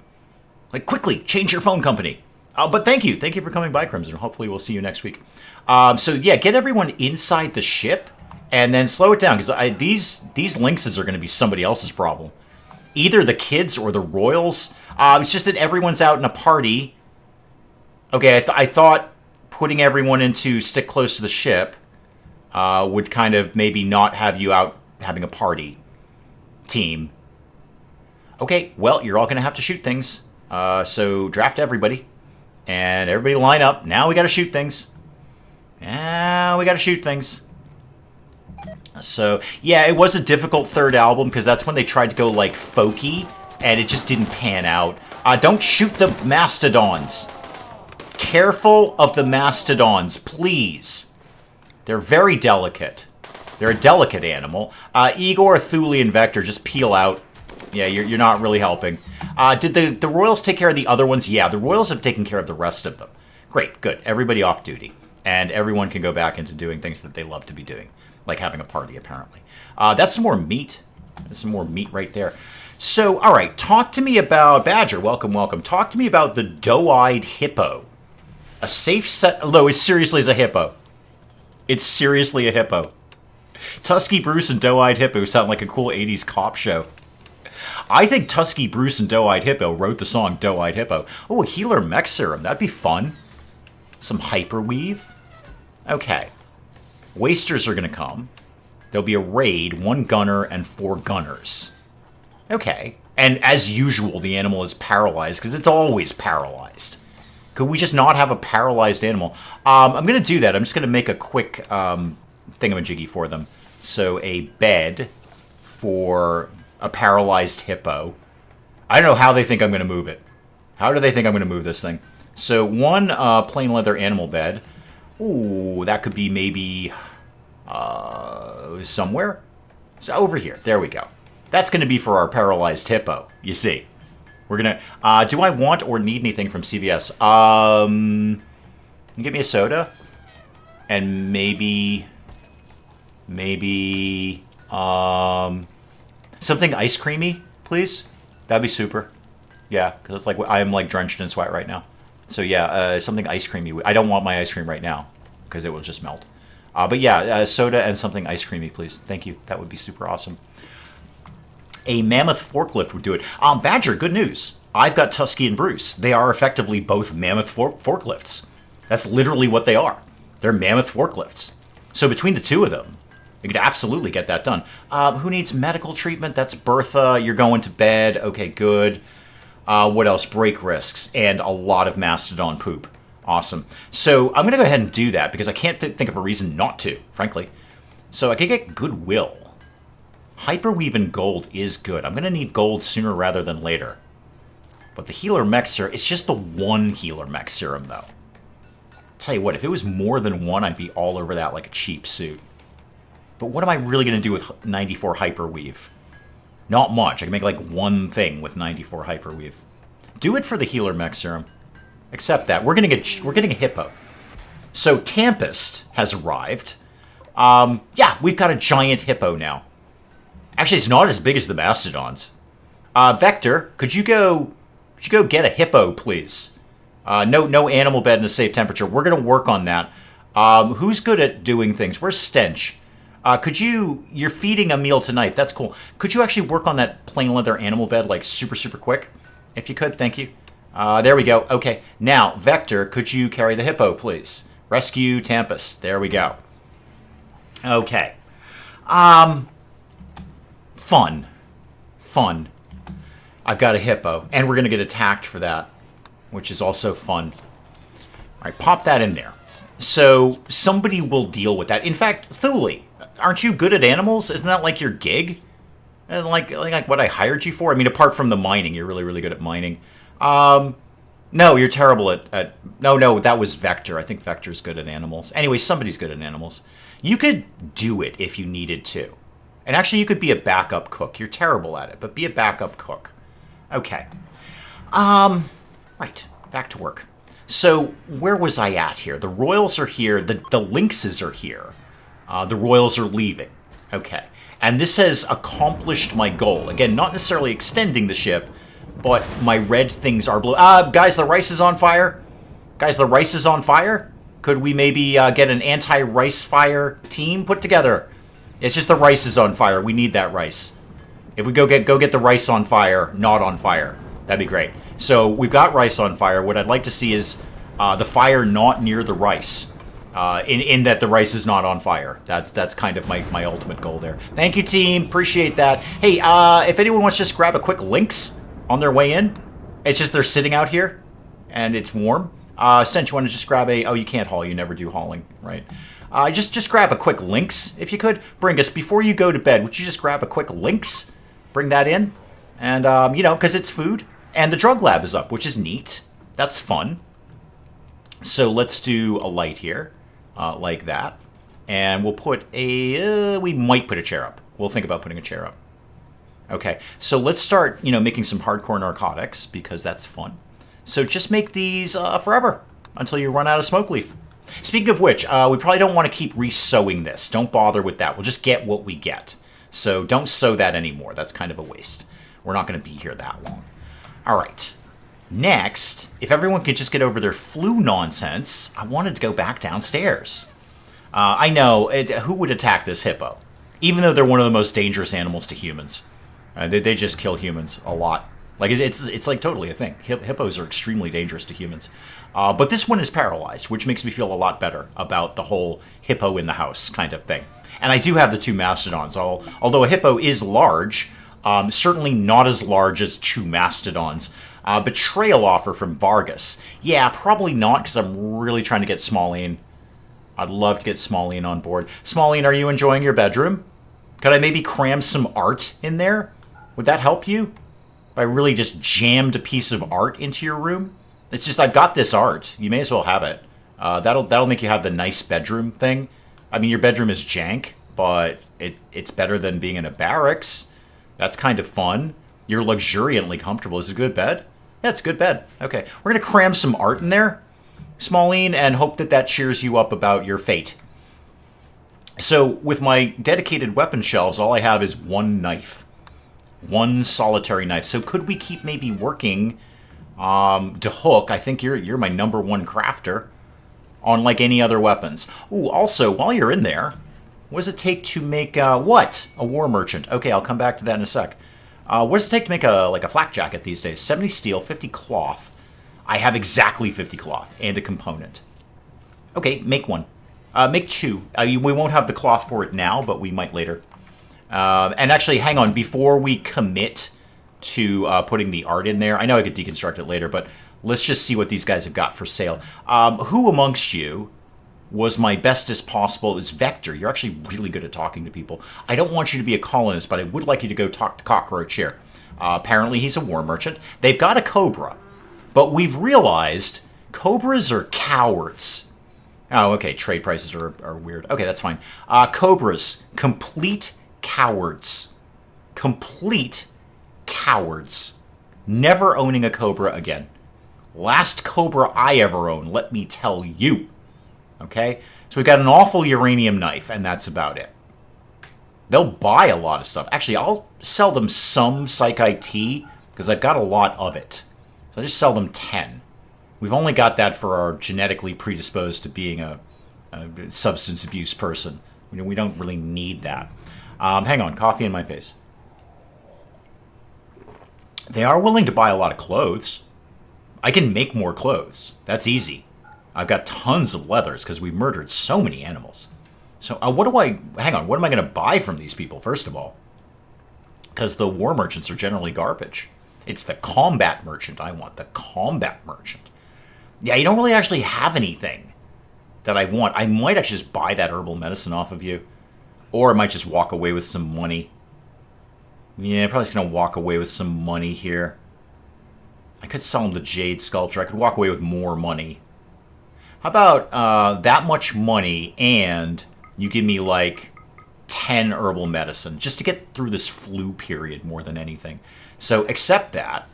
Like, quickly, change your phone company. But thank you. Thank you for coming by, Crimson. Hopefully we'll see you next week. So, yeah, get everyone inside the ship And then slow it down, because these lynxes are going to be somebody else's problem. Either the kids or the royals. It's just that everyone's out in a party. Okay, I thought putting everyone into stick close to the ship would kind of maybe not have you out having a party team. Okay, well, you're all going to have to shoot things. So draft everybody. And everybody line up. Now we got to shoot things. Now we got to shoot things. So, yeah, it was a difficult third album because that's when they tried to go, like, folky, and it just didn't pan out. Don't shoot the mastodons. Careful of the mastodons, please. They're very delicate. They're a delicate animal. Igor, Thule, and Vector, just peel out. Yeah, you're not really helping. Did the Royals take care of the other ones? Yeah, the Royals have taken care of the rest of them. Great, good. Everybody off duty. And everyone can go back into doing things that they love to be doing. Like having a party, apparently. That's some more meat. There's some more meat right there. So, all right, talk to me about... Badger, welcome, welcome. Talk to me about the doe-eyed hippo. A safe set... No, it seriously is a hippo. It's seriously a hippo. Tusky Bruce and Doe-Eyed Hippo sound like a cool 80s cop show. I think Tusky Bruce and Doe-Eyed Hippo wrote the song Doe-Eyed Hippo. Oh, a healer mech serum. That'd be fun. Some hyperweave. Okay. Wasters are going to come. There'll be a raid, 1 gunner and 4 gunners. Okay. And as usual, the animal is paralyzed, because it's always paralyzed. Could we just not have a paralyzed animal? I'm going to do that. I'm just going to make a quick thingamajiggy for them. So a bed for a paralyzed hippo. I don't know how they think I'm going to move it. How do they think I'm going to move this thing? So 1 plain leather animal bed. Ooh, that could be maybe somewhere. So over here. There we go. That's going to be for our paralyzed hippo, you see. We're going to... do I want or need anything from CVS? Give me a soda. And maybe... something ice creamy, please? That'd be super. Yeah, because it's like I'm like drenched in sweat right now. So yeah, something ice creamy. I don't want my ice cream right now because it will just melt. But yeah, soda and something ice creamy, please. Thank you. That would be super awesome. A mammoth forklift would do it. Badger, good news. I've got Tusky and Bruce. They are effectively both mammoth forklifts. That's literally what they are. They're mammoth forklifts. So between the two of them, you could absolutely get that done. Who needs medical treatment? That's Bertha. You're going to bed. Okay, good. What else? Break risks and a lot of mastodon poop. Awesome. So I'm going to go ahead and do that because I can't think of a reason not to, frankly. So I could get goodwill. Hyperweave and gold is good. I'm going to need gold sooner rather than later. But the healer mech serum, it's just the 1 healer mech serum, though. Tell you what, if it was more than 1, I'd be all over that like a cheap suit. But what am I really going to do with 94 hyperweave? Not much. I can make like 1 thing with 94 hyperweave. Do it for the healer mech serum. Accept that. We're getting a hippo. So Tempest has arrived. Yeah, we've got a giant hippo now. Actually, it's not as big as the mastodons. Vector, could you go get a hippo, please? No animal bed in a safe temperature. We're going to work on that. Who's good at doing things? Where's Stench? You're feeding a meal to Knife. That's cool. Could you actually work on that plain leather animal bed, like, super, super quick? If you could, thank you. There we go. Okay. Now, Vector, could you carry the hippo, please? Rescue Tempest. There we go. Okay. Fun. I've got a hippo, and we're going to get attacked for that, which is also fun. All right, pop that in there. So somebody will deal with that. In fact, Thule, aren't you good at animals? Isn't that like your gig? And like what I hired you for? I mean, apart from the mining, you're really, really good at mining. No, you're terrible at... No, that was Vector. I think Vector's good at animals. Anyway, somebody's good at animals. You could do it if you needed to. And actually, you could be a backup cook. You're terrible at it, but be a backup cook. Okay. Right. Back to work. So, where was I at here? The Royals are here. The Lynxes are here. The Royals are leaving. Okay. And this has accomplished my goal. Again, not necessarily extending the ship, but my red things are blue. Guys, the rice is on fire. Guys, the rice is on fire. Could we maybe get an anti-rice fire team put together? It's just the rice is on fire. We need that rice. If we go get the rice on fire, not on fire, that'd be great. So we've got rice on fire. What I'd like to see is the fire not near the rice. In that the rice is not on fire. That's kind of my ultimate goal there. Thank you, team. Appreciate that. Hey, if anyone wants to just grab a quick Lynx on their way in, it's just they're sitting out here, and it's warm. Since you want to just grab a... Oh, you can't haul. You never do hauling, right? Just grab a quick Lynx, if you could. Bring us, before you go to bed, would you just grab a quick Lynx? Bring that in. And, you know, because it's food. And the drug lab is up, which is neat. That's fun. So let's do a light here. Like that. And we'll put a... we might put a chair up. We'll think about putting a chair up. Okay, so let's start, you know, making some hardcore narcotics, because that's fun. So just make these forever, until you run out of smoke leaf. Speaking of which, we probably don't want to keep re-sewing this. Don't bother with that. We'll just get what we get. So don't sew that anymore. That's kind of a waste. We're not going to be here that long. All right. Next, if everyone could just get over their flu nonsense, I wanted to go back downstairs. I know, who would attack this hippo? Even though they're one of the most dangerous animals to humans. They just kill humans a lot. Like, it's like totally a thing. Hippos are extremely dangerous to humans. But this one is paralyzed, which makes me feel a lot better about the whole hippo in the house kind of thing. And I do have the two mastodons. Although a hippo is large, certainly not as large as two mastodons. Betrayal offer from Vargas. Yeah, probably not, because I'm really trying to get Smalline. I'd love to get Smalline on board. Smalline, are you enjoying your bedroom? Could I maybe cram some art in there? Would that help you? If I really just jammed a piece of art into your room? It's just, I've got this art. You may as well have it. That'll make you have the nice bedroom thing. I mean, your bedroom is jank, but it's better than being in a barracks. That's kind of fun. You're luxuriantly comfortable. Is it a good bed? Yeah, it's a good bed. Okay, we're going to cram some art in there, Smalline, and hope that cheers you up about your fate. So, with my dedicated weapon shelves, all I have is one knife. One solitary knife. So could we keep maybe working to Hook? I think you're my number one crafter on like any other weapons. Ooh, also, while you're in there, what does it take to make, what? A war merchant. Okay, I'll come back to that in a sec. What does it take to make a flak jacket these days? 70 steel, 50 cloth. I have exactly 50 cloth and a component. Okay, make one. Make two. We won't have the cloth for it now, but we might later. And actually, hang on. Before we commit to putting the art in there, I know I could deconstruct it later, but let's just see what these guys have got for sale. Who amongst you was my bestest possible? It was Vector. You're actually really good at talking to people. I don't want you to be a colonist, but I would like you to go talk to Cockroach here. Apparently, he's a war merchant. They've got a cobra, but we've realized cobras are cowards. Oh, okay. Trade prices are weird. Okay, that's fine. Cobras, complete cowards. Complete cowards. Never owning a cobra again. Last cobra I ever owned, let me tell you. Okay? So we got an awful uranium knife, and that's about it. They'll buy a lot of stuff. Actually, I'll sell them some Psych IT, because I've got a lot of it. So I'll just sell them 10. We've only got that for our genetically predisposed to being a substance abuse person. We don't really need that. Hang on, coffee in my face. They are willing to buy a lot of clothes. I can make more clothes. That's easy. I've got tons of leathers because we murdered so many animals. So hang on, what am I going to buy from these people, first of all? Because the war merchants are generally garbage. It's the combat merchant I want, the combat merchant. Yeah, you don't really actually have anything that I want. I might actually just buy that herbal medicine off of you. Or I might just walk away with some money. Yeah, probably just going to walk away with some money here. I could sell him the Jade Sculpture. I could walk away with more money. How about that much money and you give me like 10 herbal medicine just to get through this flu period more than anything. So accept that.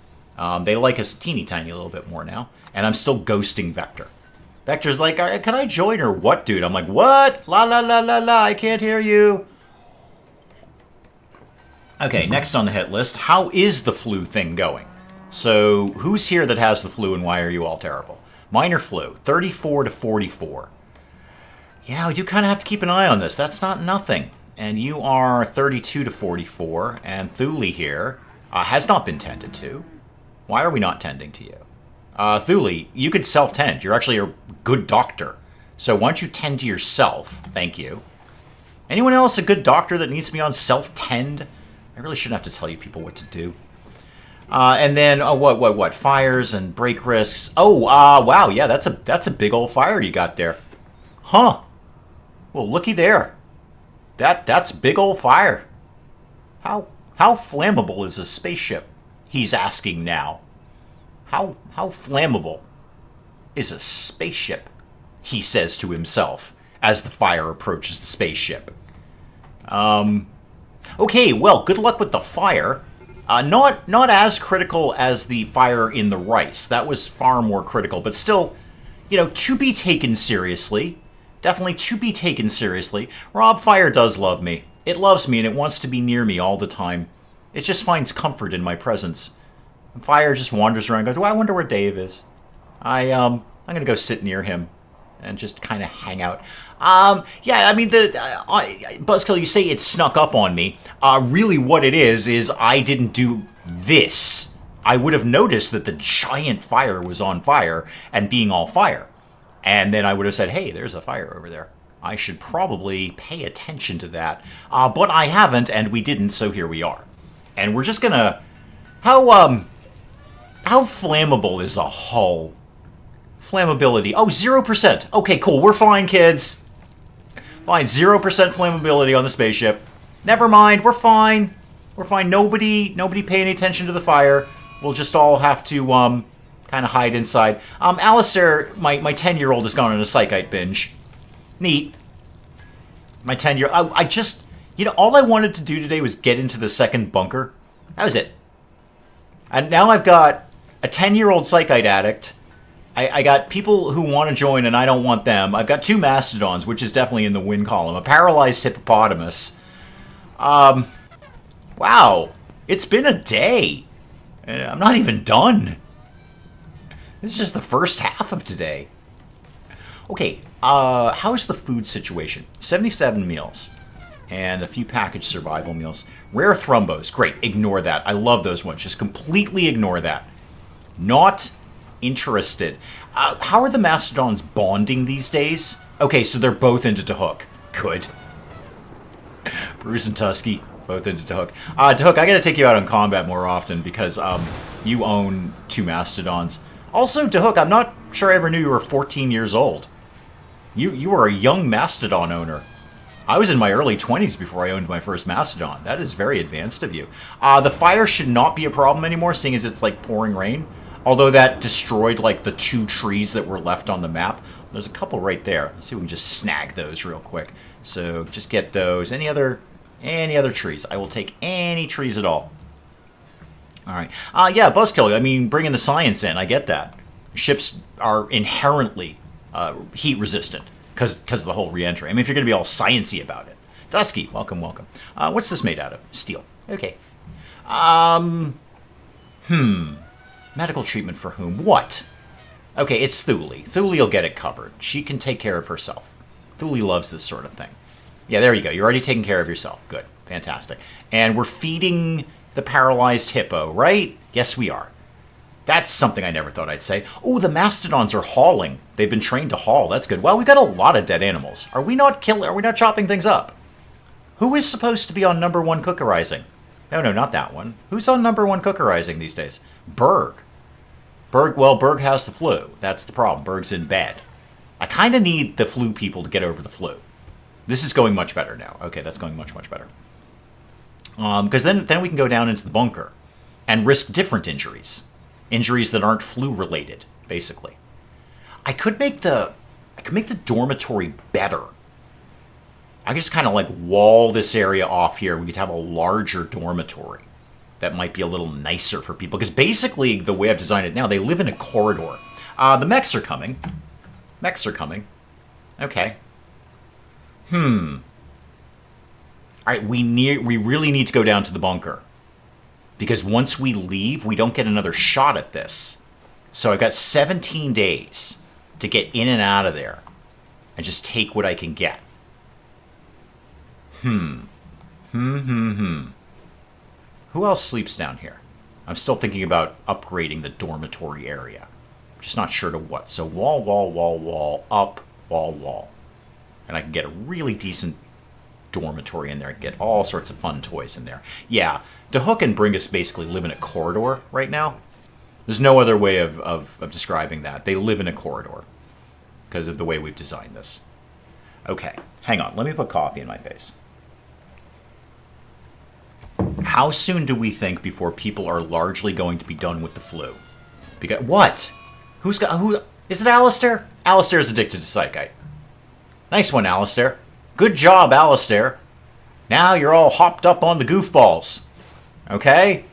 They like us a teeny tiny little bit more now. And I'm still ghosting Vector. Vector's like, can I join or what, dude? I'm like, what? La la la la la, I can't hear you. Okay, next on the hit list, how is the flu thing going? So, who's here that has the flu and why are you all terrible? Minor flu, 34 to 44. Yeah, we do kind of have to keep an eye on this. That's not nothing. And you are 32 to 44. And Thule here has not been tended to. Why are we not tending to you? Thule, you could self-tend. You're actually a good doctor. So why don't you tend to yourself? Thank you. Anyone else a good doctor that needs to be on self-tend? I really shouldn't have to tell you people what to do. And then, what? Fires and break risks. Oh, wow, yeah, that's a big old fire you got there. Huh. Well, looky there. That's big old fire. How flammable is a spaceship? He's asking now. How flammable is a spaceship? He says to himself as the fire approaches the spaceship. Okay, well, good luck with the fire. Not as critical as the fire in the rice. That was far more critical, but still, to be taken seriously. Definitely to be taken seriously. Rob, fire does love me. It loves me and it wants to be near me all the time. It just finds comfort in my presence. And fire just wanders around and goes, I wonder where Dave is. I'm going to go sit near him and just kind of hang out. Yeah, I mean, Buzzkill, you say it snuck up on me. Really what it is I didn't do this. I would have noticed that the giant fire was on fire and being all fire. And then I would have said, hey, there's a fire over there. I should probably pay attention to that. But I haven't, and we didn't, so here we are. And we're just gonna... How flammable is a hull? Flammability. Oh, 0%. Okay, cool. We're fine, kids. Fine. 0% flammability on the spaceship. Never mind. We're fine. We're fine. Nobody pay any attention to the fire. We'll just all have to, kind of hide inside. Alistair, my 10-year-old has gone on a Psychite binge. Neat. My 10-year-old... I just... all I wanted to do today was get into the second bunker. That was it. And now I've got a 10-year-old Psychite addict. I got people who want to join and I don't want them. I've got 2 mastodons, which is definitely in the win column. A paralyzed hippopotamus. Wow. It's been a day. I'm not even done. This is just the first half of today. Okay, how's the food situation? 77 meals. And a few packaged survival meals. Rare thrumbos. Great, ignore that. I love those ones. Just completely ignore that. Not interested. How are the mastodons bonding these days? Okay, so they're both into Dahook. Good. Bruce and Tusky, both into Dahook. Dahook, I gotta take you out on combat more often because you own 2 mastodons. Also, Dahook, I'm not sure I ever knew you were 14 years old. You were a young mastodon owner. I was in my early 20s before I owned my first mastodon. That is very advanced of you. The fire should not be a problem anymore, seeing as it's like pouring rain. Although that destroyed like the 2 trees that were left on the map. There's a couple right there. Let's see if we can just snag those real quick. So just get those. Any other trees? I will take any trees at all. All right. Yeah, Buzzkill, I mean, bringing the science in. I get that. Ships are inherently heat resistant because of the whole re-entry. I mean, if you're going to be all sciencey about it. Dusky, welcome, welcome. What's this made out of? Steel. Okay. Medical treatment for whom? What? Okay, it's Thule. Thule will get it covered. She can take care of herself. Thule loves this sort of thing. Yeah, there you go. You're already taking care of yourself. Good. Fantastic. And we're feeding the paralyzed hippo, right? Yes, we are. That's something I never thought I'd say. Oh, the mastodons are hauling. They've been trained to haul. That's good. Well, we've got a lot of dead animals. Are we not chopping things up? Who is supposed to be on number 1 cookerizing? No, not that one. Who's on number 1 cookerizing these days? Berg. Well, Berg has the flu. That's the problem. Berg's in bed. I kind of need the flu people to get over the flu. This is going much better now. Okay, that's going much, much better. Because then we can go down into the bunker and risk different injuries. Injuries that aren't flu-related, basically. I could make the dormitory better. I could just kind of like wall this area off here. We could have a larger dormitory that might be a little nicer for people. Because basically, the way I've designed it now, they live in a corridor. The mechs are coming. Okay. All right, we really need to go down to the bunker. Because once we leave, we don't get another shot at this. So I've got 17 days to get in and out of there. And just take what I can get. Who else sleeps down here? I'm still thinking about upgrading the dormitory area. Just not sure to what. So wall, wall, wall, wall, up, wall, wall. And I can get a really decent dormitory in there. I can get all sorts of fun toys in there. Yeah, DeHook and Bringus basically live in a corridor right now. There's no other way of describing that. They live in a corridor because of the way we've designed this. Okay, hang on. Let me put coffee in my face. How soon do we think before people are largely going to be done with the flu? Because what? Who is it? Alistair? Alistair is addicted to Psychite. Nice one, Alistair. Good job, Alistair. Now you're all hopped up on the goofballs. Okay?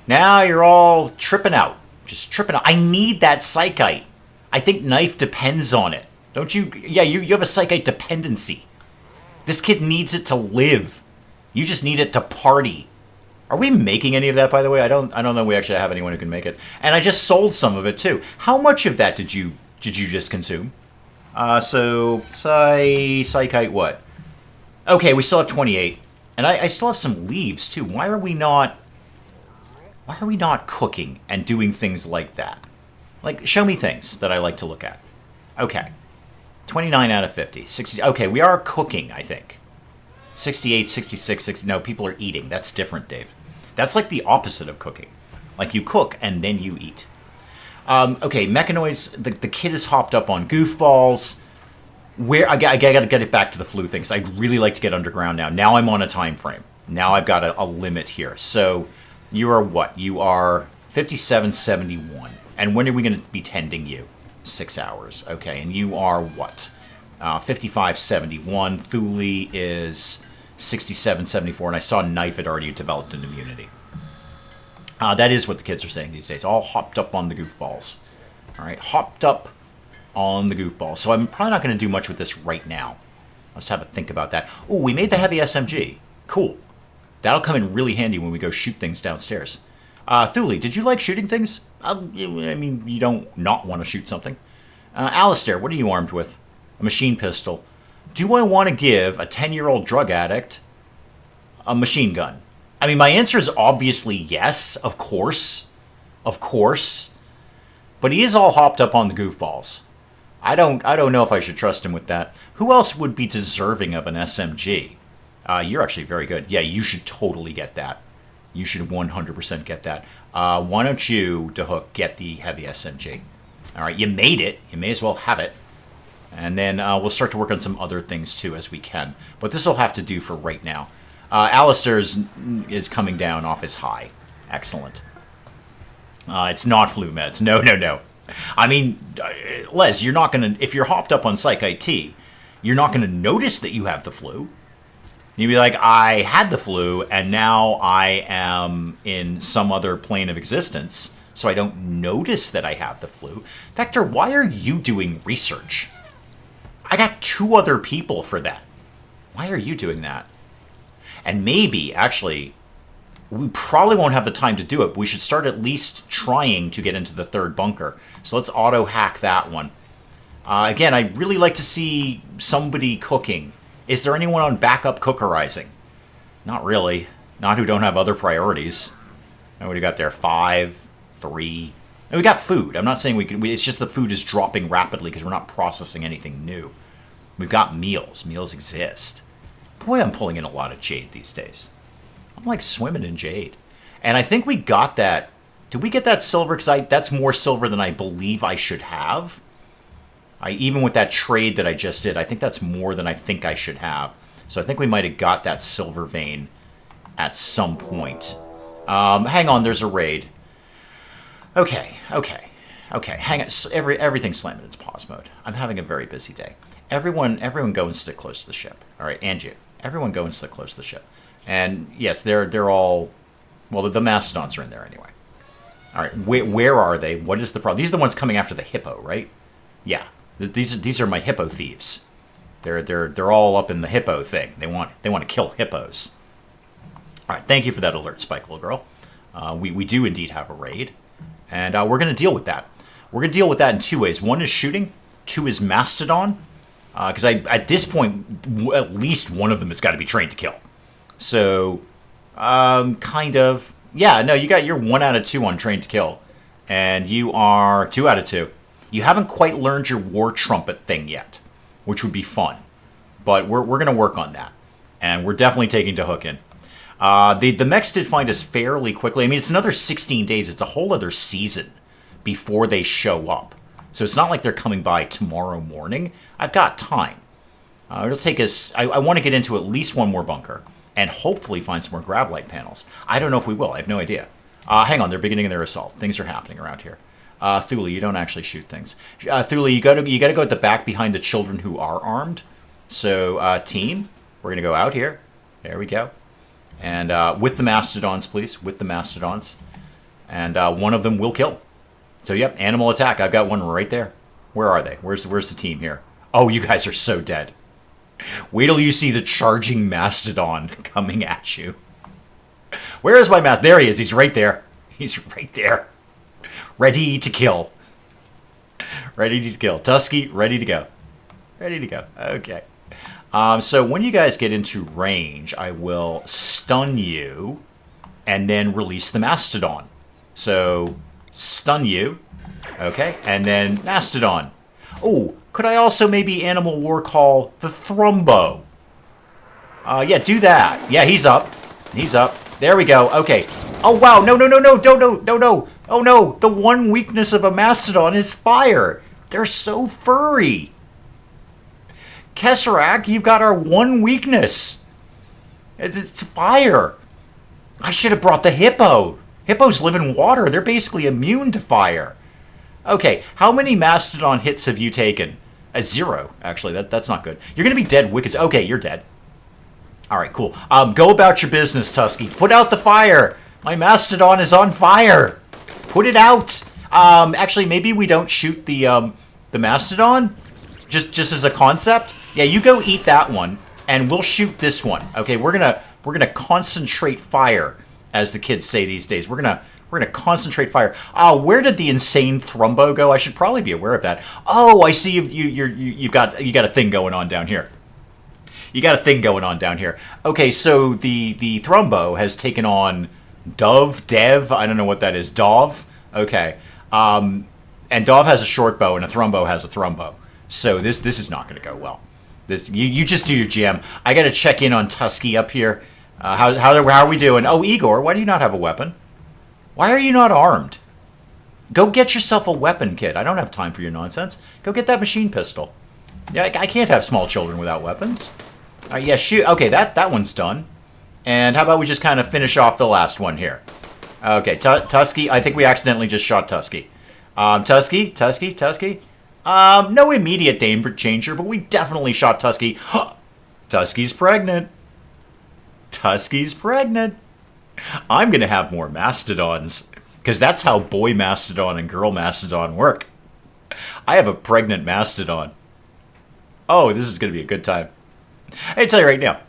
Now you're all tripping out. Just tripping out. I need that Psychite. I think Knife depends on it. Don't you? Yeah, you have a Psychite dependency. This kid needs it to live. You just need it to party. Are we making any of that, by the way? I don't know we actually have anyone who can make it. And I just sold some of it too. How much of that did you just consume? So Psychite what? Okay, we still have 28. And I still have some leaves too. Why are we not cooking and doing things like that? Like, show me things that I like to look at. Okay. 29 out of 50. 60. Okay, we are cooking, I think. 68, 66, 60. No, people are eating. That's different, Dave. That's like the opposite of cooking. Like, you cook and then you eat. Okay, Mechanoids, the kid is hopped up on goofballs. I gotta get it back to the flu thing, because I'd really like to get underground now. Now I'm on a time frame. Now I've got a limit here. So, you are what? You are 57.71. And when are we going to be tending you? 6 hours. Okay, and you are what? 55.71. Thule is 67.74. And I saw Knife had already developed an immunity. That is what the kids are saying these days. All hopped up on the goofballs. All right, hopped up on the goofballs. So I'm probably not going to do much with this right now. Let's have a think about that. Oh, we made the heavy SMG. Cool. That'll come in really handy when we go shoot things downstairs. Thule, did you like shooting things? I mean, you don't not want to shoot something. Alistair, what are you armed with? A machine pistol. Do I want to give a 10-year-old drug addict a machine gun? I mean, my answer is obviously yes, of course. Of course. But he is all hopped up on the goofballs. I don't know if I should trust him with that. Who else would be deserving of an SMG? You're actually very good. Yeah, you should totally get that. You should 100% get that. Why don't you, DeHook, get the heavy SMG? All right, you made it. You may as well have it. And then we'll start to work on some other things, too, as we can. But this will have to do for right now. Alistair is coming down off his high. Excellent. It's not flu meds. No. I mean, Les, you're not going to... If you're hopped up on Psych IT, you're not going to notice that you have the flu. You'd be like, I had the flu, and now I am in some other plane of existence, so I don't notice that I have the flu. Vector, why are you doing research? I got 2 other people for that. Why are you doing that? And maybe, actually, we probably won't have the time to do it, but we should start at least trying to get into the 3rd bunker. So let's auto-hack that one. Again, I'd really like to see somebody cooking. Is there anyone on backup cookerizing? Not really. Not who don't have other priorities. What do we got there? 5, 3. And we got food. I'm not saying we can... It's just the food is dropping rapidly because we're not processing anything new. We've got meals. Meals exist. Boy, I'm pulling in a lot of jade these days. I'm like swimming in jade. And I think we got that. Did we get that silver? Because that's more silver than I believe I should have. Even with that trade that I just did, I think that's more than I think I should have. So I think we might have got that silver vein at some point. Hang on, there's a raid. Okay. Hang on. Everything's slamming in its pause mode. I'm having a very busy day. Everyone go and stick close to the ship. All right, and you. Everyone go and stick close to the ship. And yes, they're all... Well, the mastodons are in there anyway. All right, where are they? What is the problem? These are the ones coming after the hippo, right? Yeah. These are my hippo thieves. They're all up in the hippo thing. They want to kill hippos. All right, thank you for that alert, Spike Little Girl. We do indeed have a raid, and we're going to deal with that. We're going to deal with that in 2 ways. 1 is shooting. 2 is mastodon. Because at this point, at least one of them has got to be trained to kill. So, kind of. Yeah, no, you're 1 out of 2 on trained to kill. And you are 2 out of 2. You haven't quite learned your war trumpet thing yet, which would be fun. But we're going to work on that. And we're definitely taking to hook in. The mechs did find us fairly quickly. I mean, it's another 16 days. It's a whole other season before they show up. So it's not like they're coming by tomorrow morning. I've got time. It'll take us... I want to get into at least one more bunker and hopefully find some more grav light panels. I don't know if we will. I have no idea. Hang on. They're beginning their assault. Things are happening around here. Thule, you don't actually shoot things. Thule, you got to go at the back behind the children who are armed. So, team, we're going to go out here. There we go. And with the mastodons, please. With the mastodons. And one of them will kill. So, yep, animal attack. I've got one right there. Where are they? Where's the team here? Oh, you guys are so dead. Wait till you see the charging mastodon coming at you. Where is my mast? There he is. He's right there. He's right there. Ready to kill. Ready to kill. Tusky, ready to go. Ready to go. Okay. So when you guys get into range, I will stun you and then release the mastodon. So... stun you. Okay. And then mastodon. Oh, could I also maybe Animal War call the Thrumbo? Yeah, do that. Yeah, he's up. He's up. There we go. Okay. Oh, wow. No. Oh, no. The one weakness of a mastodon is fire. They're so furry. Kesserak, you've got our one weakness. It's fire. I should have brought the hippo. Hippos live in water. They're basically immune to fire. Okay, how many mastodon hits have you taken? 0, actually. That's not good. You're going to be dead, Wicked. Okay, you're dead. All right, cool. Go about your business, Tusky. Put out the fire. My mastodon is on fire. Put it out. Actually, maybe we don't shoot the mastodon, just as a concept. Yeah, you go eat that one, and we'll shoot this one. Okay, we're gonna concentrate fire, as the kids say these days. We're gonna concentrate fire. Where did the insane Thrumbo go? I should probably be aware of that. Oh, I see you've got a thing going on down here. You got a thing going on down here. Okay, so the Thrumbo has taken on Dev. I don't know what that is. Dov. Okay. And Dov has a short bow, and a Thrumbo has a Thrumbo. So this is not going to go well. You just do your GM. I got to check in on Tusky up here. How are we doing? Oh, Igor, why do you not have a weapon? Why are you not armed? Go get yourself a weapon, kid. I don't have time for your nonsense. Go get that machine pistol. Yeah, I can't have small children without weapons. Yeah, shoot. Okay, that one's done. And how about we just kind of finish off the last one here? Okay, Tusky. I think we accidentally just shot Tusky. Tusky. No immediate danger, but we definitely shot Tusky. Tusky's pregnant. Tusky's pregnant. I'm going to have more mastodons, because that's how boy mastodon and girl mastodon work. I have a pregnant mastodon. Oh, this is going to be a good time. I tell you right now,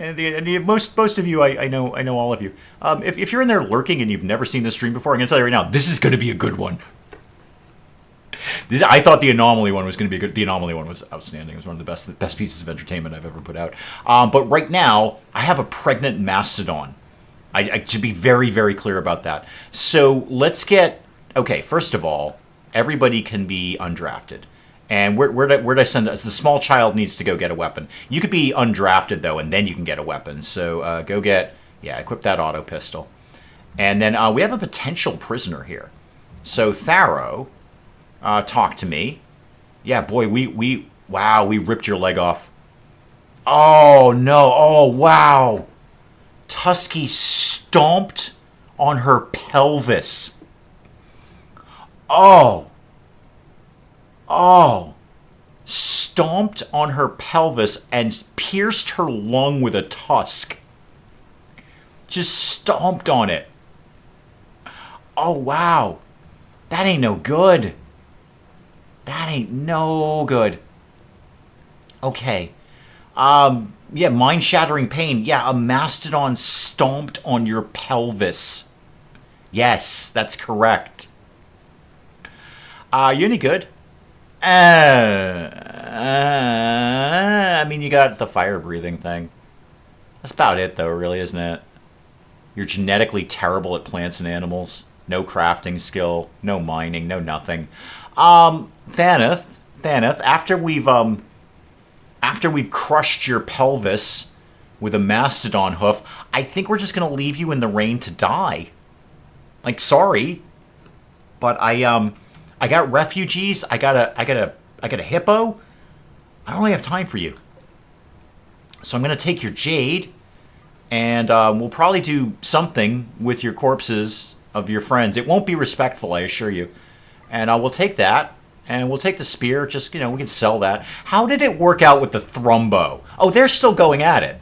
and most of you, I know all of you. If you're in there lurking and you've never seen this stream before, I'm going to tell you right now, this is going to be a good one. I thought the anomaly one was going to be good. The anomaly one was outstanding. It was one of the best pieces of entertainment I've ever put out. But right now, I have a pregnant mastodon. I should be very, very clear about that. So let's get... Okay, first of all, everybody can be undrafted. And where'd I send that? The small child needs to go get a weapon. You could be undrafted, though, and then you can get a weapon. So go get... Yeah, equip that auto pistol. And then we have a potential prisoner here. So Tharo, talk to me. Yeah, boy, wow, we ripped your leg off. Oh, no. Oh, wow. Tusky stomped on her pelvis. Oh. Stomped on her pelvis and pierced her lung with a tusk. Just stomped on it. Oh, wow. That ain't no good. That ain't no good. Okay. Yeah, mind-shattering pain. Yeah, a mastodon stomped on your pelvis. Yes, that's correct. You any good? I mean, you got the fire breathing thing. That's about it, though, really, isn't it? You're genetically terrible at plants and animals. No crafting skill, no mining, no nothing. Thaneth, after we've crushed your pelvis with a mastodon hoof, I think we're just gonna leave you in the rain to die. Like, sorry, but I got refugees. I got a hippo. I don't really have time for you. So I'm gonna take your jade, and we'll probably do something with your corpses of your friends. It won't be respectful, I assure you. And we'll take that, and we'll take the spear. Just, we can sell that. How did it work out with the thrumbo? Oh, they're still going at it.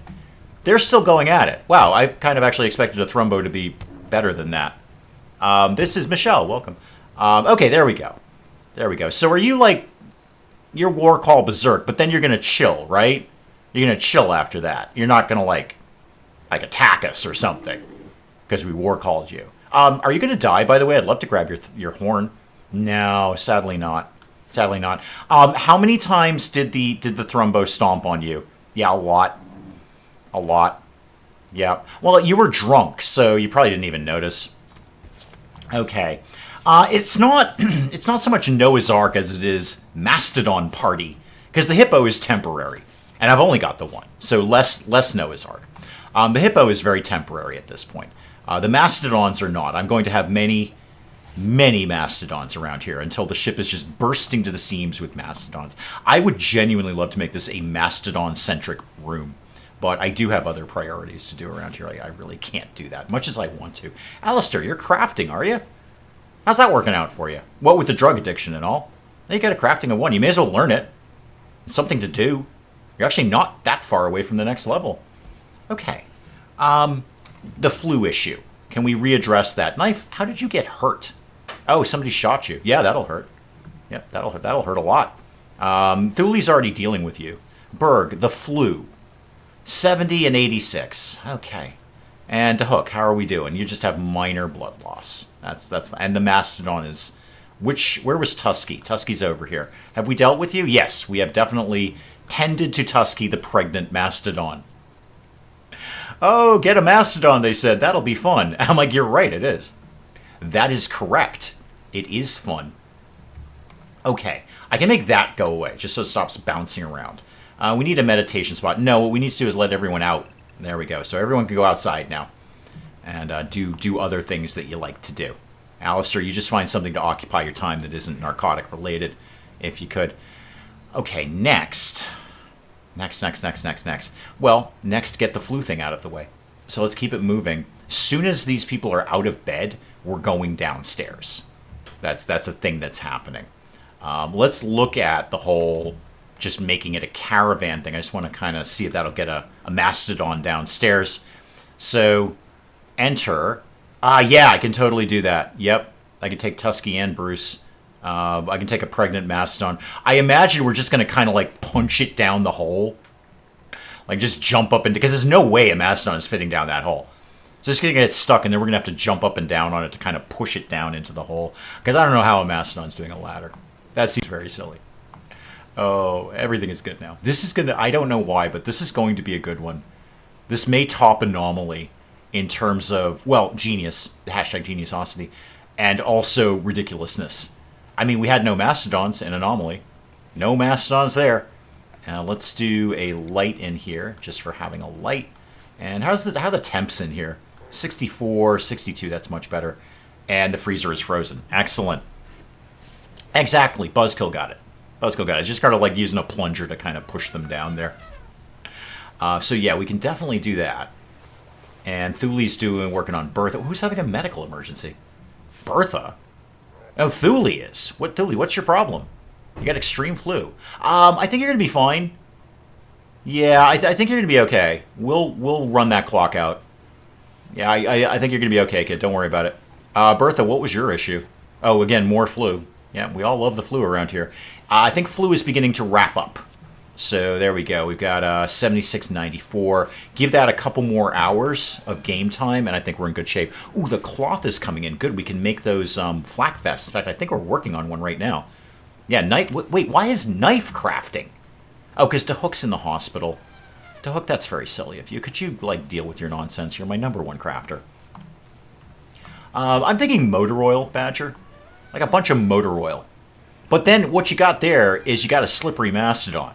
They're still going at it. Wow, I kind of actually expected a thrumbo to be better than that. This is Michelle. Welcome. Okay, there we go. There we go. So are you like, your war call berserk, but then you're going to chill, right? You're going to chill after that. You're not going to like attack us or something because we war called you. Are you going to die, by the way? I'd love to grab your horn. No, sadly not. Sadly not. How many times did the thrumbo stomp on you? Yeah, a lot. A lot. Yeah. Well, you were drunk, so you probably didn't even notice. Okay. It's not so much Noah's Ark as it is Mastodon Party, because the hippo is temporary, and I've only got the one, so less Noah's Ark. The hippo is very temporary at this point. The mastodons are not. I'm going to have many mastodons around here until the ship is just bursting to the seams with mastodons. I would genuinely love to make this a mastodon-centric room, but I do have other priorities to do around here. I really can't do that, much as I want to. Alistair, you're crafting, are you? How's that working out for you? What with the drug addiction and all? Now you got a crafting of 1. You may as well learn it. It's something to do. You're actually not that far away from the next level. Okay. The flu issue. Can we readdress that? Knife, how did you get hurt? Oh, somebody shot you. Yeah, that'll hurt. Yep, that'll hurt a lot. Thule's already dealing with you. Berg, the flu. 70 and 86. Okay. And to Hook, how are we doing? You just have minor blood loss. That's fine. And the mastodon is... Where was Tusky? Tusky's over here. Have we dealt with you? Yes, we have definitely tended to Tusky, the pregnant mastodon. Oh, get a mastodon, they said. That'll be fun. I'm like, you're right, it is. That is correct. It is fun. Okay, I can make that go away, just so it stops bouncing around. We need a meditation spot. No, what we need to do is let everyone out. There we go. So everyone can go outside now and do other things that you like to do. Alistair, you just find something to occupy your time that isn't narcotic related, if you could. Okay, next. Well, next, get the flu thing out of the way. So let's keep it moving. Soon as these people are out of bed, we're going downstairs. That's a thing that's happening. Let's look at the whole just making it a caravan thing. I just want to kind of see if that'll get a mastodon downstairs. So, enter. Yeah, I can totally do that. Yep, I can take Tusky and Bruce. I can take a pregnant mastodon. I imagine we're just going to kind of like punch it down the hole. Like just jump up into... Because there's no way a mastodon is fitting down that hole. So it's going to get stuck, and then we're going to have to jump up and down on it to kind of push it down into the hole. Because I don't know how a mastodon's doing a ladder. That seems very silly. Oh, everything is good now. This is going to... I don't know why, but this is going to be a good one. This may top Anomaly in terms of, well, genius. Hashtag geniusosity. And also ridiculousness. I mean, we had no mastodons in Anomaly. No mastodons there. Let's do a light in here, just for having a light. And how are the temps in here? 64, 62, that's much better. And the freezer is frozen. Excellent. Exactly, Buzzkill got it. Buzzkill got it. Just kind of like using a plunger to kind of push them down there. So yeah, we can definitely do that. And Thule's working on Bertha. Who's having a medical emergency? Bertha? Oh, Thule is. What, Thule, what's your problem? You got extreme flu. I think you're going to be fine. Yeah, I think you're going to be okay. We'll run that clock out. Yeah, I think you're going to be okay, kid. Don't worry about it. Bertha, what was your issue? Oh, again, more flu. Yeah, we all love the flu around here. I think flu is beginning to wrap up. So there we go. We've got 76.94. Give that a couple more hours of game time, and I think we're in good shape. Ooh, the cloth is coming in. Good. We can make those flak vests. In fact, I think we're working on one right now. Yeah, knife. Wait, why is knife crafting? Oh, because Hook's in the hospital. Hook, that's very silly of you. Could you, like, deal with your nonsense? You're my #1 crafter. I'm thinking motor oil, Badger. Like a bunch of motor oil. But then what you got there is you got a slippery mastodon.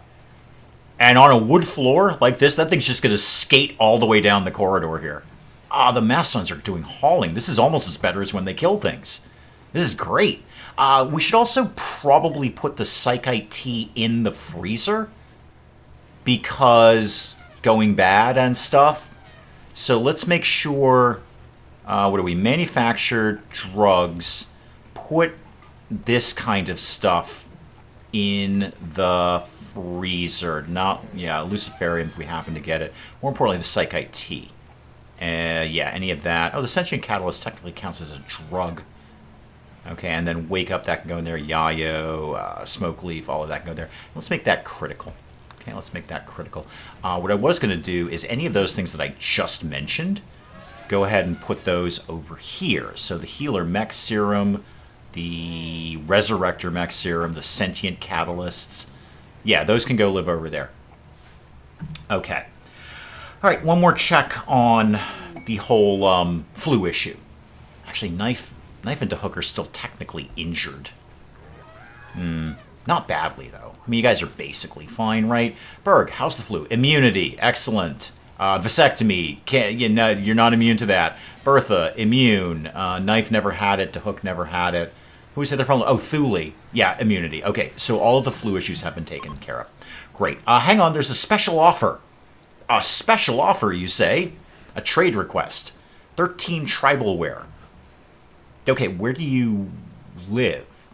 And on a wood floor like this, that thing's just going to skate all the way down the corridor here. Ah, the mastodons are doing hauling. This is almost as better as when they kill things. This is great. We should also probably put the Psychite tea in the freezer. Because going bad and stuff. So let's make sure... what do we? Manufacture drugs. Put this kind of stuff in the freezer. Not, yeah, Luciferium if we happen to get it. More importantly, the Psychite tea. Yeah, any of that. Oh, the sentient catalyst technically counts as a drug. Okay, and then wake up, that can go in there. Yayo, smoke leaf, all of that can go there. Let's make that critical. Okay, let's make that critical. What I was going to do is any of those things that I just mentioned, go ahead and put those over here. So the healer mech serum, the resurrector mech serum, the sentient catalysts. Yeah, those can go live over there. Okay. All right, one more check on the whole flu issue. Actually, Knife and Hook are still technically injured. Not badly, though. I mean, you guys are basically fine, right? Berg, how's the flu? Immunity, excellent. Vasectomy, you're not immune to that. Bertha, immune. Knife never had it. Hook never had it. Who said they're from? Oh, Thule. Yeah, immunity. Okay, so all of the flu issues have been taken care of. Great. Hang on, there's a special offer. A special offer, you say? A trade request. 13 tribal wear. Okay, where do you live?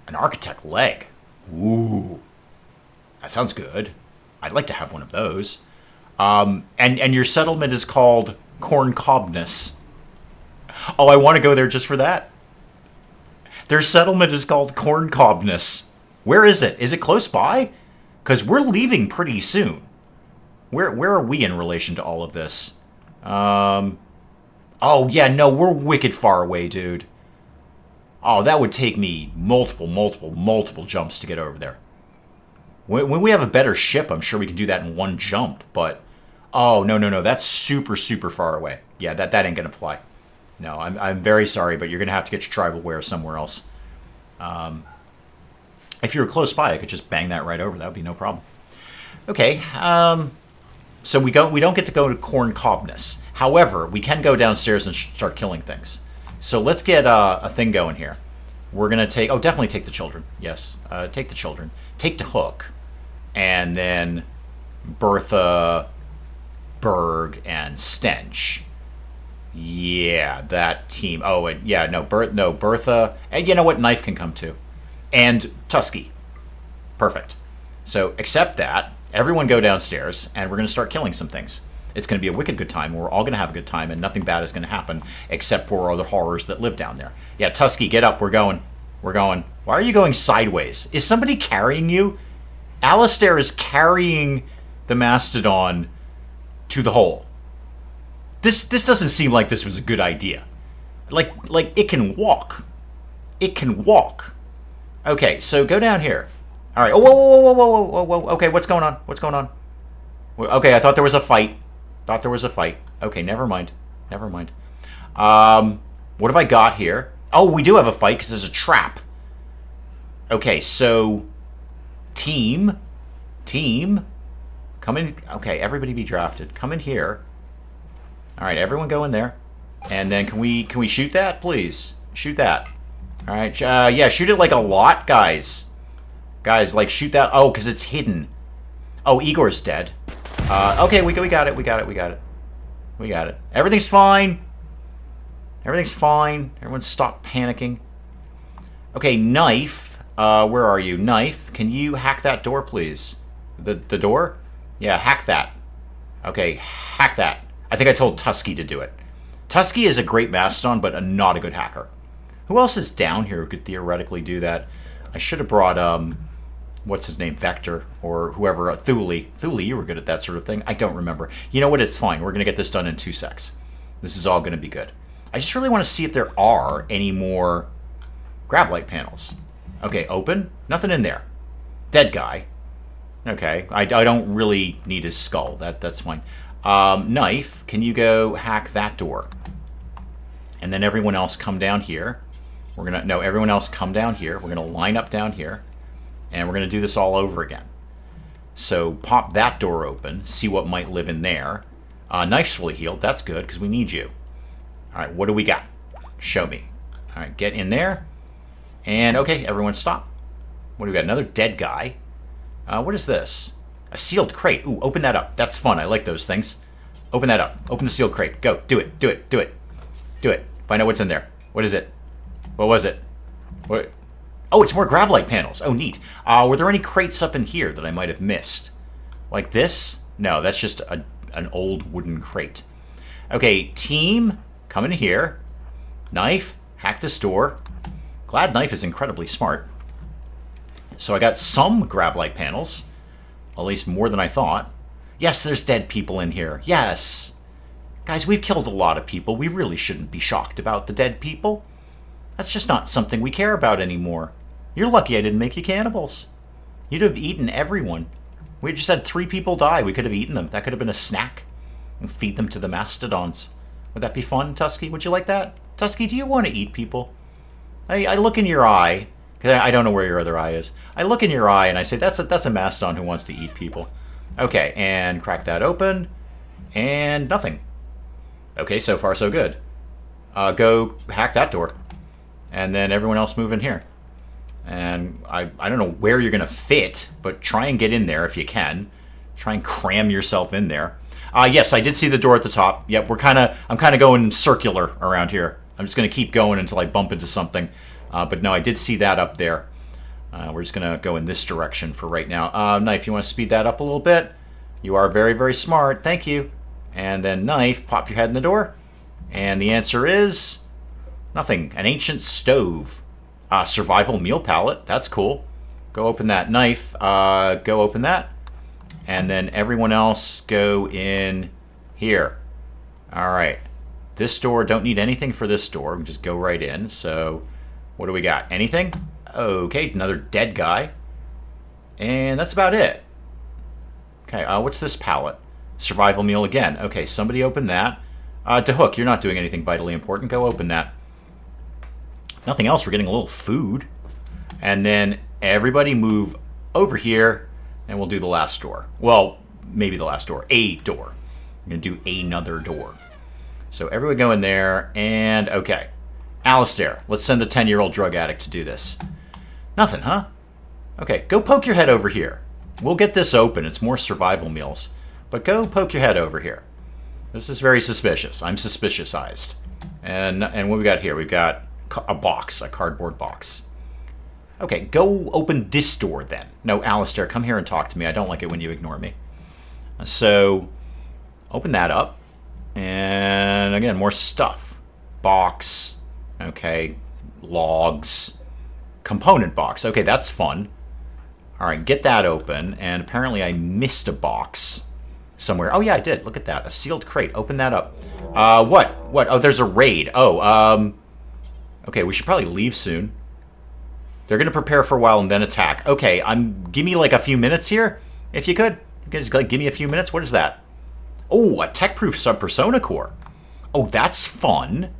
An architect leg. Ooh. That sounds good. I'd like to have one of those. And your settlement is called Corncobness. Oh, I want to go there just for that. Their settlement is called Corncobness. Where is it? Is it close by? Because we're leaving pretty soon. Where are we in relation to all of this? Oh, yeah, no, we're wicked far away, dude. Oh, that would take me multiple jumps to get over there. When we have a better ship, I'm sure we can do that in one jump, but... Oh, no, that's super far away. Yeah, that ain't gonna fly. No, I'm very sorry, but you're gonna have to get your tribal wear somewhere else. If you were close by, I could just bang that right over. That would be no problem. Okay, so we don't get to go to Corncobness. However, we can go downstairs and start killing things. So let's get a thing going here. We're gonna take... Oh, definitely take the children. Yes, take the children. Take the Hook. And then Bertha, Berg, and Stench. Yeah, that team. Oh, and yeah, no, Bertha. And you know what? Knife can come too. And Tusky. Perfect. So, accept that. Everyone go downstairs, and we're going to start killing some things. It's going to be a wicked good time. We're all going to have a good time, and nothing bad is going to happen except for other horrors that live down there. Yeah, Tusky, get up. We're going. We're going. Why are you going sideways? Is somebody carrying you? Alistair is carrying the Mastodon to the hole. This doesn't seem like this was a good idea. Like it can walk. It can walk. Okay, so go down here. All right. Oh, whoa. Okay, what's going on? What's going on? Okay, I thought there was a fight. Okay, never mind. What have I got here? Oh, we do have a fight because there's a trap. Okay, so... Team, come in. Okay, everybody be drafted. Come in here. All right, everyone go in there. And then can we shoot that, please? Shoot that. All right, yeah, shoot it like a lot, guys. Guys, like shoot that. Oh, because it's hidden. Oh, Igor's dead. Okay, we got it. Everything's fine. Everyone stop panicking. Okay, Knife. Where are you? Knife, can you hack that door, please? The door? Yeah, hack that. Okay, hack that. I think I told Tusky to do it. Tusky is a great Mastodon, but not a good hacker. Who else is down here who could theoretically do that? I should have brought, what's his name? Vector, or whoever. Thule. Thule, you were good at that sort of thing. I don't remember. You know what? It's fine. We're going to get this done in 2 secs. This is all going to be good. I just really want to see if there are any more grab light panels. Okay, open. Nothing in there. Dead guy. Okay, I don't really need his skull. That's fine. Knife, can you go hack that door? And then everyone else come down here. Everyone else come down here. We're gonna line up down here. And we're gonna do this all over again. So pop that door open, see what might live in there. Knife's fully healed. That's good, because we need you. All right, what do we got? Show me. All right, get in there. And, okay, everyone stop. What do we got? Another dead guy. What is this? A sealed crate. Ooh, open that up. That's fun. I like those things. Open that up. Open the sealed crate. Go. Do it. Do it. Do it. Do it. Find out what's in there. What is it? What was it? What? Oh, it's more grab light panels. Oh, neat. Were there any crates up in here that I might have missed? Like this? No, that's just an old wooden crate. Okay, team, come in here. Knife, hack this door. Glad Knife is incredibly smart. So I got some grab light panels. At least more than I thought. Yes, there's dead people in here. Yes. Guys, we've killed a lot of people. We really shouldn't be shocked about the dead people. That's just not something we care about anymore. You're lucky I didn't make you cannibals. You'd have eaten everyone. We just had 3 people die. We could have eaten them. That could have been a snack. And feed them to the mastodons. Would that be fun, Tusky? Would you like that? Tusky, do you want to eat people? I look in your eye. Because I don't know where your other eye is. I look in your eye and I say, that's a mastodon who wants to eat people. Okay, and crack that open. And nothing. Okay, so far so good. Go hack that door. And then everyone else move in here. And I don't know where you're going to fit, but try and get in there if you can. Try and cram yourself in there. Yes, I did see the door at the top. Yep, I'm kind of going circular around here. I'm just going to keep going until I bump into something. But no, I did see that up there. We're just going to go in this direction for right now. Knife, you want to speed that up a little bit? You are very, very smart. Thank you. And then Knife, pop your head in the door. And the answer is nothing. An ancient stove. Survival meal pallet. That's cool. Go open that. Knife. Go open that. And then everyone else go in here. All right. This door, don't need anything for this door. We just go right in. So what do we got? Anything? Okay, another dead guy. And that's about it. Okay, what's this pallet? Survival meal again. Okay, somebody open that. DeHook, you're not doing anything vitally important. Go open that. Nothing else. We're getting a little food. And then everybody move over here, and we'll do the last door. Well, maybe the last door. A door. I'm going to do another door. So everyone go in there, and okay. Alistair, let's send the 10-year-old drug addict to do this. Nothing, huh? Okay, go poke your head over here. We'll get this open. It's more survival meals. But go poke your head over here. This is very suspicious. I'm suspicious-ized. And what we got here? We've got a box, a cardboard box. Okay, go open this door then. No, Alistair, come here and talk to me. I don't like it when you ignore me. So, open that up. And again, more stuff. Box. Okay, logs. Component box. Okay, that's fun. All right, get that open. And apparently I missed a box somewhere. Oh, yeah, I did. Look at that. A sealed crate. Open that up. What? Oh, there's a raid. Oh, okay, we should probably leave soon. They're going to prepare for a while and then attack. Okay, give me like a few minutes here, if you could. You guys like give me a few minutes. What is that? Oh, a tech-proof sub-persona core. Oh, that's fun.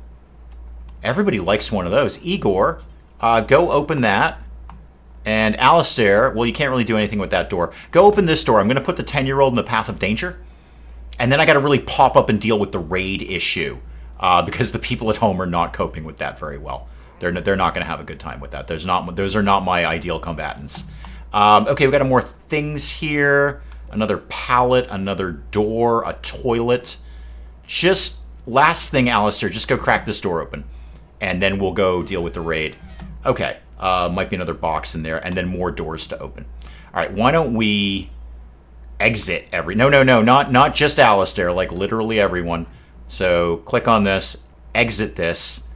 Everybody likes one of those. Igor, go open that. And Alistair, well, you can't really do anything with that door. Go open this door. I'm going to put the 10-year-old in the path of danger. And then I got to really pop up and deal with the raid issue. Because the people at home are not coping with that very well. They're not going to have a good time with that. Those are not my ideal combatants. Okay, we got more things here. Another pallet, another door, a toilet. Just last thing, Alistair, just go crack this door open. And then we'll go deal with the raid. Okay, might be another box in there, and then more doors to open. All right, why don't we exit every... No, not just Alistair, like literally everyone. So click on this, exit this,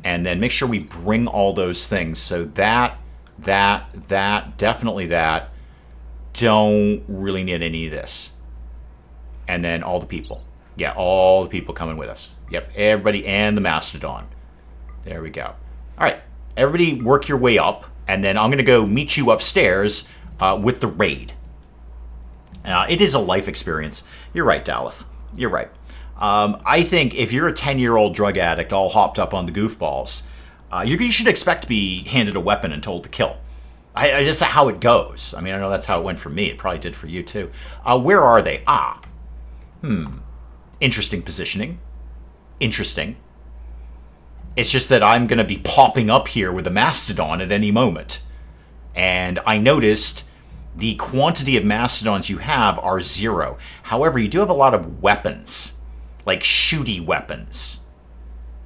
and then make sure we bring all those things. So that, definitely that. Don't really need any of this. And then all the people. Yeah, all the people coming with us. Yep, everybody and the mastodon. There we go. All right, everybody work your way up. And then I'm going to go meet you upstairs with the raid. It is a life experience. You're right, Dallas. You're right. I think if you're a 10-year-old drug addict all hopped up on the goofballs, you should expect to be handed a weapon and told to kill. I just how it goes. I mean, I know that's how it went for me. It probably did for you, too. Where are they? Interesting positioning. Interesting. It's just that I'm going to be popping up here with a mastodon at any moment. And I noticed the quantity of mastodons you have are 0. However, you do have a lot of weapons, like shooty weapons.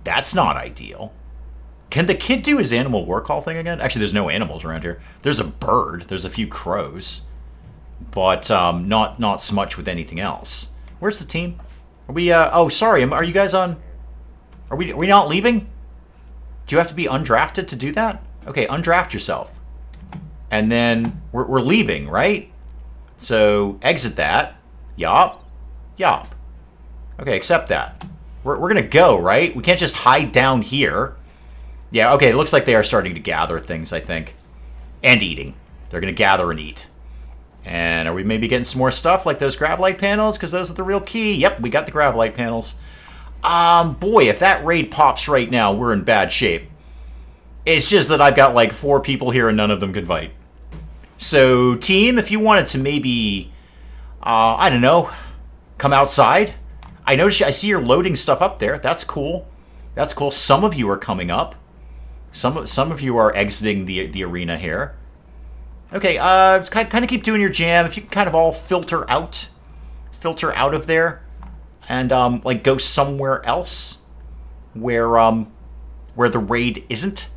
That's not ideal. Can the kid do his animal war call thing again? Actually, there's no animals around here. There's a bird. There's a few crows. But not so much with anything else. Where's the team? Are we, oh, sorry. Are you guys on? Are we not leaving? Do you have to be undrafted to do that? Okay, undraft yourself. And then we're leaving, right? So exit that. Yup. Yup. Okay, accept that. We're going to go, right? We can't just hide down here. Yeah, okay, it looks like they are starting to gather things, I think. And eating. They're going to gather and eat. And are we maybe getting some more stuff like those grav light panels? Because those are the real key. Yep, we got the grav light panels. Boy, if that raid pops right now, we're in bad shape. It's just that I've got like 4 people here and none of them can fight. So, team, if you wanted to maybe, I don't know, come outside. I notice I see you're loading stuff up there. That's cool. That's cool. Some of you are coming up. Some of you are exiting the arena here. Okay, kind of keep doing your jam. If you can kind of all filter out of there, and like go somewhere else where the raid isn't.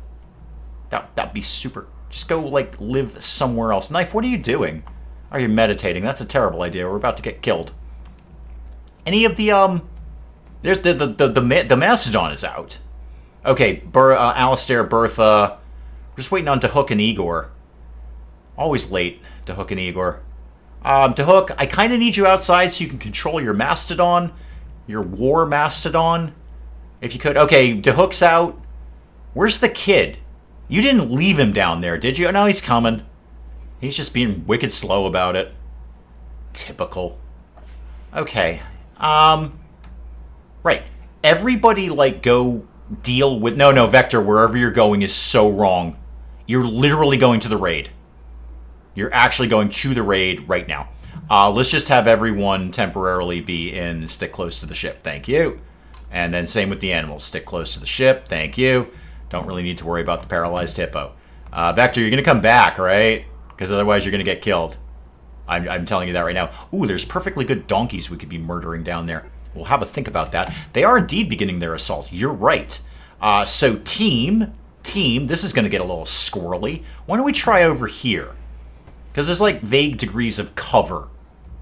That'd be super. Just go like live somewhere else. Knife, what are you doing? Are you meditating? That's a terrible idea. We're about to get killed. Any of the there's the Mastodon is out. Okay, Alistair, Bertha. We're just waiting on DeHook and Igor. Always late, DeHook and Igor. DeHook, I kind of need you outside so you can control your Mastodon, your war Mastodon, if you could. Okay, DeHook's out. Where's the kid? You didn't leave him down there, did you? No, he's coming. He's just being wicked slow about it. Typical. Okay. Right. Everybody, like, go deal with... No, Vector, wherever you're going is so wrong. You're literally going to the raid. You're actually going to the raid right now. Let's just have everyone temporarily be in stick close to the ship. Thank you. And then same with the animals. Stick close to the ship. Thank you. Don't really need to worry about the paralyzed hippo. Vector, you're going to come back, right? Because otherwise you're going to get killed. I'm telling you that right now. Ooh, there's perfectly good donkeys we could be murdering down there. We'll have a think about that. They are indeed beginning their assault. You're right. So team, this is going to get a little squirrely. Why don't we try over here? Because there's like vague degrees of cover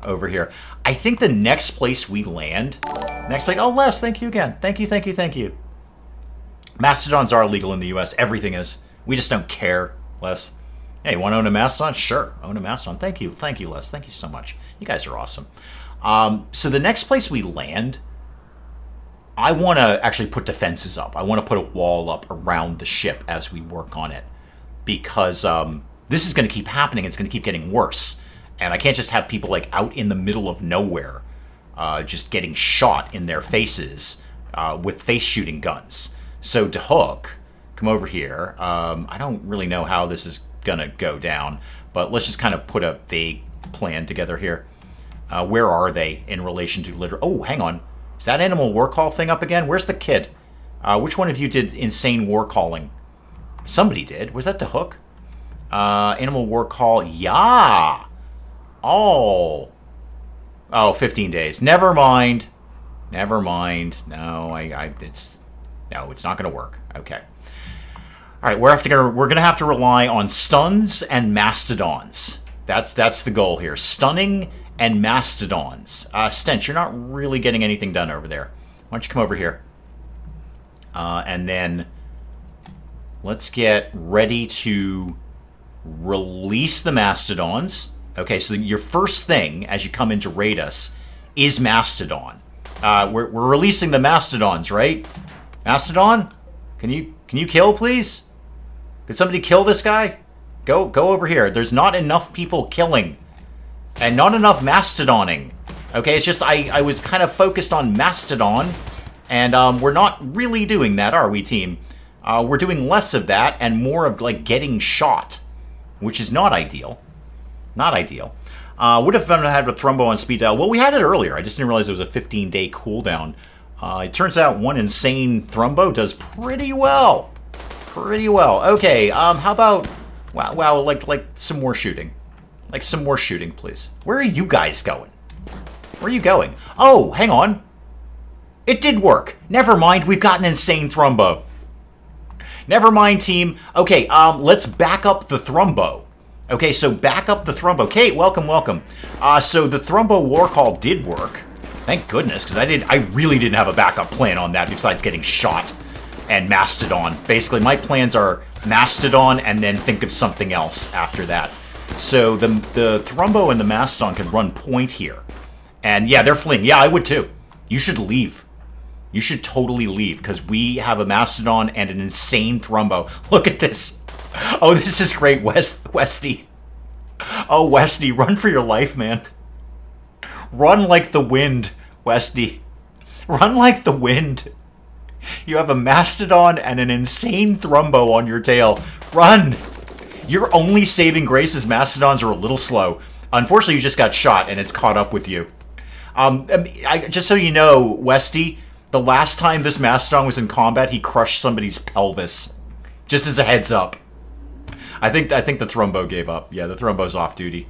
over here. I think the next place we land... Oh, Les, thank you again. Thank you. Mastodons are illegal in the U.S. Everything is. We just don't care, Les. Hey, you want to own a Mastodon? Sure, own a Mastodon. Thank you, Les. Thank you so much. You guys are awesome. So the next place we land, I want to actually put defenses up. I want to put a wall up around the ship as we work on it. Because this is going to keep happening. It's going to keep getting worse. And I can't just have people like out in the middle of nowhere just getting shot in their faces with face shooting guns. So DeHook, come over here. I don't really know how this is going to go down, but let's just kind of put a vague plan together here. Where are they in relation to literal... Oh, hang on. Is that animal war call thing up again? Where's the kid? Which one of you did insane war calling? Somebody did. Was that DeHook? Animal war call. Yeah. Oh, 15 days. Never mind. No, it's not going to work. Okay. All right, we're gonna have to rely on stuns and mastodons. That's the goal here. Stunning and mastodons. Stench, you're not really getting anything done over there. Why don't you come over here? And then let's get ready to release the mastodons. Okay, so your first thing as you come in to raid us is mastodon. We're releasing the mastodons, right? Mastodon, can you kill, please? Could somebody kill this guy? Go over here. There's not enough people killing. And not enough mastodoning. Okay, it's just I was kind of focused on mastodon. And we're not really doing that, are we, team? We're doing less of that and more of, like, getting shot. Which is not ideal. Not ideal. Would have had a thrombo on speed dial. Well, we had it earlier. I just didn't realize it was a 15-day cooldown. It turns out one insane thrombo does pretty well. Pretty well. Okay, how about... Wow, like some more shooting. Like some more shooting, please. Where are you guys going? Where are you going? Oh, hang on. It did work. Never mind, we've got an insane thrombo. Never mind, team. Okay, let's back up the thrombo. Okay, so back up the thrombo. Kate, welcome. So the thrombo war call did work. Thank goodness, because I really didn't have a backup plan on that besides getting shot and Mastodon. Basically, my plans are Mastodon and then think of something else after that. So the thrombo and the Mastodon can run point here. And yeah, they're fleeing. Yeah, I would too. You should leave. You should totally leave, because we have a Mastodon and an insane thrombo. Look at this. Oh, this is great, Westy. Oh, Westy, run for your life, man. Run like the wind, Westy. Run like the wind. You have a Mastodon and an insane thrombo on your tail. Run! Your only saving grace is Mastodons are a little slow. Unfortunately, you just got shot and it's caught up with you. Just so you know, Westy, the last time this Mastodon was in combat, he crushed somebody's pelvis. Just as a heads up. I think the thrombo gave up. Yeah, the thrombo's off duty.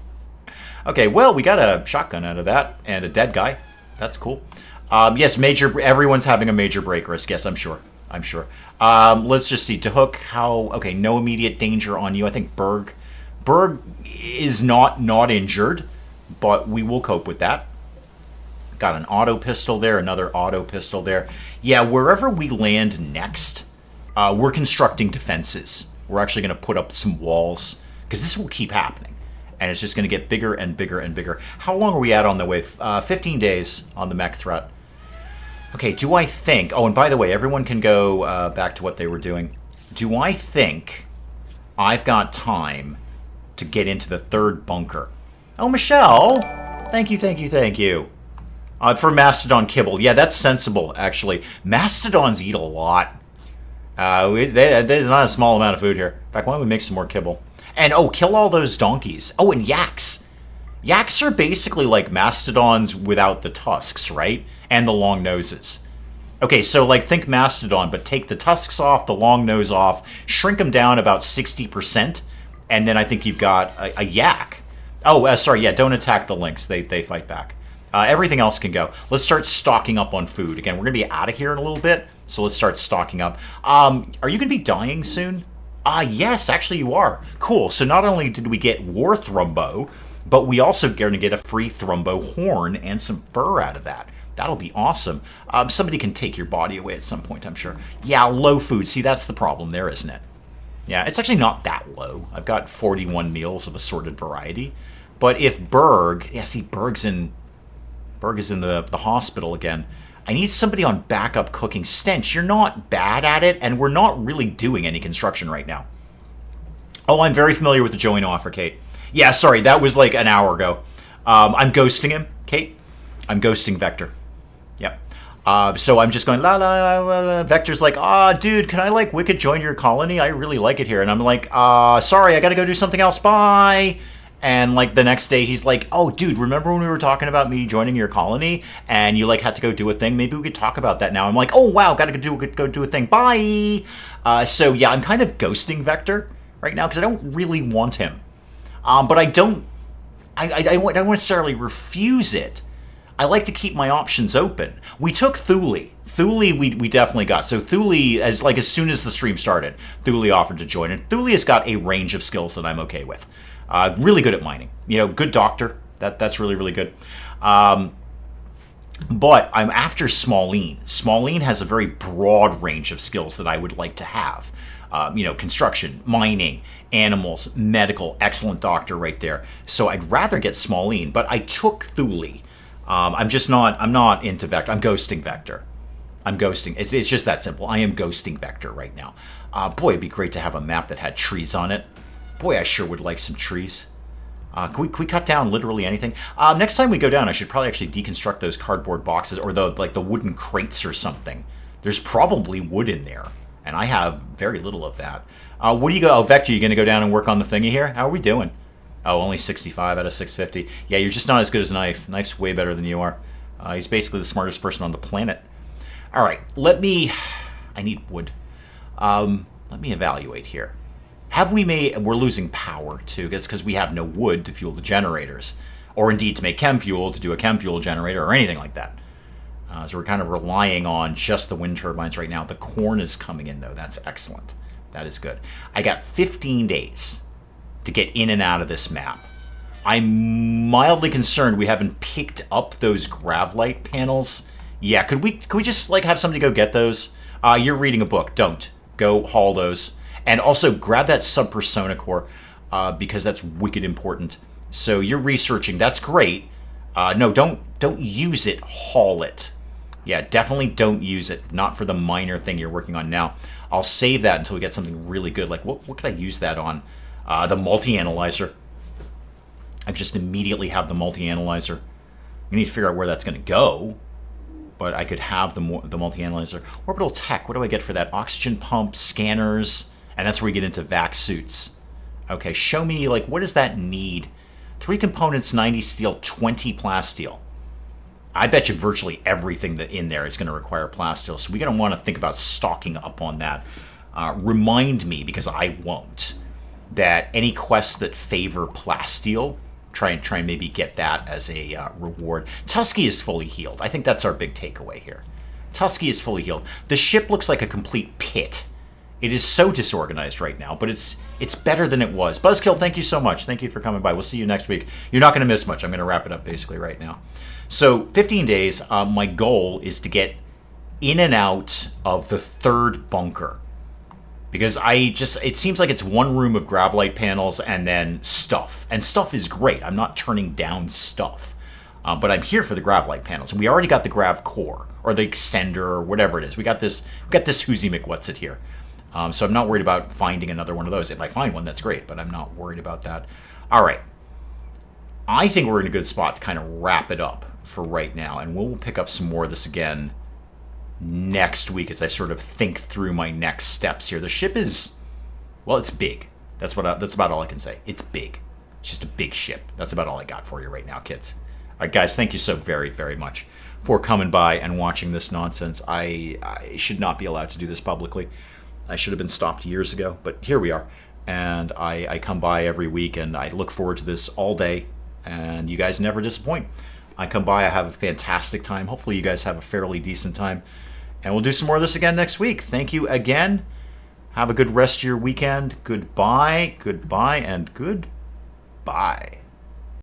Okay, well, we got a shotgun out of that and a dead guy. That's cool. Yes, everyone's having a major break risk. Yes, I'm sure. Let's just see. To Hook, how... Okay, no immediate danger on you. I think Berg is not injured, but we will cope with that. Got an auto pistol there, another auto pistol there. Yeah, wherever we land next, we're constructing defenses. We're actually going to put up some walls, because this will keep happening. And it's just going to get bigger and bigger and bigger. How long are we at on the way? 15 days on the mech threat. Okay, do I think... Oh, and by the way, everyone can go back to what they were doing. Do I think I've got time to get into the third bunker? Oh, Michelle! Thank you. For Mastodon kibble. Yeah, that's sensible, actually. Mastodons eat a lot. There's not a small amount of food here. In fact, why don't we make some more kibble? And, oh, kill all those donkeys. Oh, and yaks. Yaks are basically like Mastodons without the tusks, right? And the long noses. Okay, so, like, think Mastodon, but take the tusks off, the long nose off, shrink them down about 60%, and then I think you've got a yak. Oh, sorry, yeah, don't attack the lynx. They fight back. Everything else can go. Let's start stocking up on food. Again, we're going to be out of here in a little bit, so let's start stocking up. Are you going to be dying soon? Yes, actually you are. Cool. So not only did we get War Thrombo, but we also going to get a free Thrombo horn and some fur out of that. That'll be awesome. Somebody can take your body away at some point, I'm sure. Yeah, low food. See, that's the problem there, isn't it? Yeah, it's actually not that low. I've got 41 meals of assorted variety. But if Berg... Yeah, see, Berg is in the hospital again. I need somebody on backup cooking. Stench, you're not bad at it, and we're not really doing any construction right now. Oh, I'm very familiar with the join offer, Kate. Yeah, sorry, that was like an hour ago. I'm ghosting him, Kate. I'm ghosting Vector. Yep. So I'm just going, la. Vector's like, dude, can I, like, Wicked join your colony? I really like it here. And I'm like, sorry, I gotta go do something else. Bye. And, like, the next day, he's like, oh, dude, remember when we were talking about me joining your colony? And you, like, had to go do a thing? Maybe we could talk about that now. I'm like, oh, wow, gotta go do a thing. Bye! So, yeah, I'm kind of ghosting Vector right now, because I don't really want him. But I don't necessarily refuse it. I like to keep my options open. We took Thule. Thule we definitely got. So Thule, as soon as the stream started, Thule offered to join. And Thule has got a range of skills that I'm okay with. Really good at mining. You know, good doctor. That's really, really good. But I'm after Smalline. Smalline has a very broad range of skills that I would like to have. You know, construction, mining, animals, medical, excellent doctor right there. So I'd rather get Smalline, but I took Thule. I'm not into Vector. I'm ghosting Vector. I'm ghosting. It's just that simple. I am ghosting Vector right now. Boy, it'd be great to have a map that had trees on it. Boy, I sure would like some trees. Can we cut down literally anything? Next time we go down, I should probably actually deconstruct those cardboard boxes or the wooden crates or something. There's probably wood in there, and I have very little of that. What do you go? Oh, Vector, you going to go down and work on the thingy here? How are we doing? Oh, only 65 out of 650. Yeah, you're just not as good as Knife. Knife's way better than you are. He's basically the smartest person on the planet. All right, I need wood. Let me evaluate here. We're losing power, too. It's because we have no wood to fuel the generators. Or indeed to make chem fuel, to do a chem fuel generator, or anything like that. So we're kind of relying on just the wind turbines right now. The corn is coming in, though. That's excellent. That is good. I got 15 days to get in and out of this map. I'm mildly concerned we haven't picked up those gravlight panels. Yeah, could we just have somebody go get those? You're reading a book. Don't. Go haul those. And also grab that sub-persona core because that's wicked important. So you're researching. That's great. No, don't use it. Haul it. Yeah, definitely don't use it. Not for the minor thing you're working on now. I'll save that until we get something really good. Like, what could I use that on? The multi-analyzer. I just immediately have the multi-analyzer. We need to figure out where that's going to go. But I could have the multi-analyzer. Orbital tech, what do I get for that? Oxygen pump, scanners, and that's where we get into vac suits. Okay, show me, what does that need? 3 components, 90 steel, 20 plasteel. I bet you virtually everything that in there is going to require plasteel, so we're going to want to think about stocking up on that. Remind me, because I won't, that any quests that favor plasteel, try and maybe get that as a reward. Tusky is fully healed. I think that's our big takeaway here. Tusky is fully healed. The ship looks like a complete pit. It is so disorganized right now, but it's better than it was. Buzzkill, thank you so much. Thank you for coming by. We'll see you next week. You're not going to miss much. I'm going to wrap it up basically right now. So 15 days, my goal is to get in and out of the 3rd bunker. Because it seems like it's one room of gravlight panels and then stuff. And stuff is great. I'm not turning down stuff. But I'm here for the gravlight panels. And we already got the grav core, or the extender, or whatever it is. We got this Hoosie McWhat's-it here. So I'm not worried about finding another one of those. If I find one, that's great, but I'm not worried about that. All right. I think we're in a good spot to kind of wrap it up for right now. And we'll pick up some more of this again next week as I sort of think through my next steps here. The ship is, well, it's big. That's about all I can say. It's big. It's just a big ship. That's about all I got for you right now, kids. All right, guys, thank you so very, very much for coming by and watching this nonsense. I should not be allowed to do this publicly. I should have been stopped years ago, but here we are. And I come by every week, and I look forward to this all day, and you guys never disappoint. I come by, I have a fantastic time. Hopefully you guys have a fairly decent time. And we'll do some more of this again next week. Thank you again. Have a good rest of your weekend. Goodbye, and goodbye.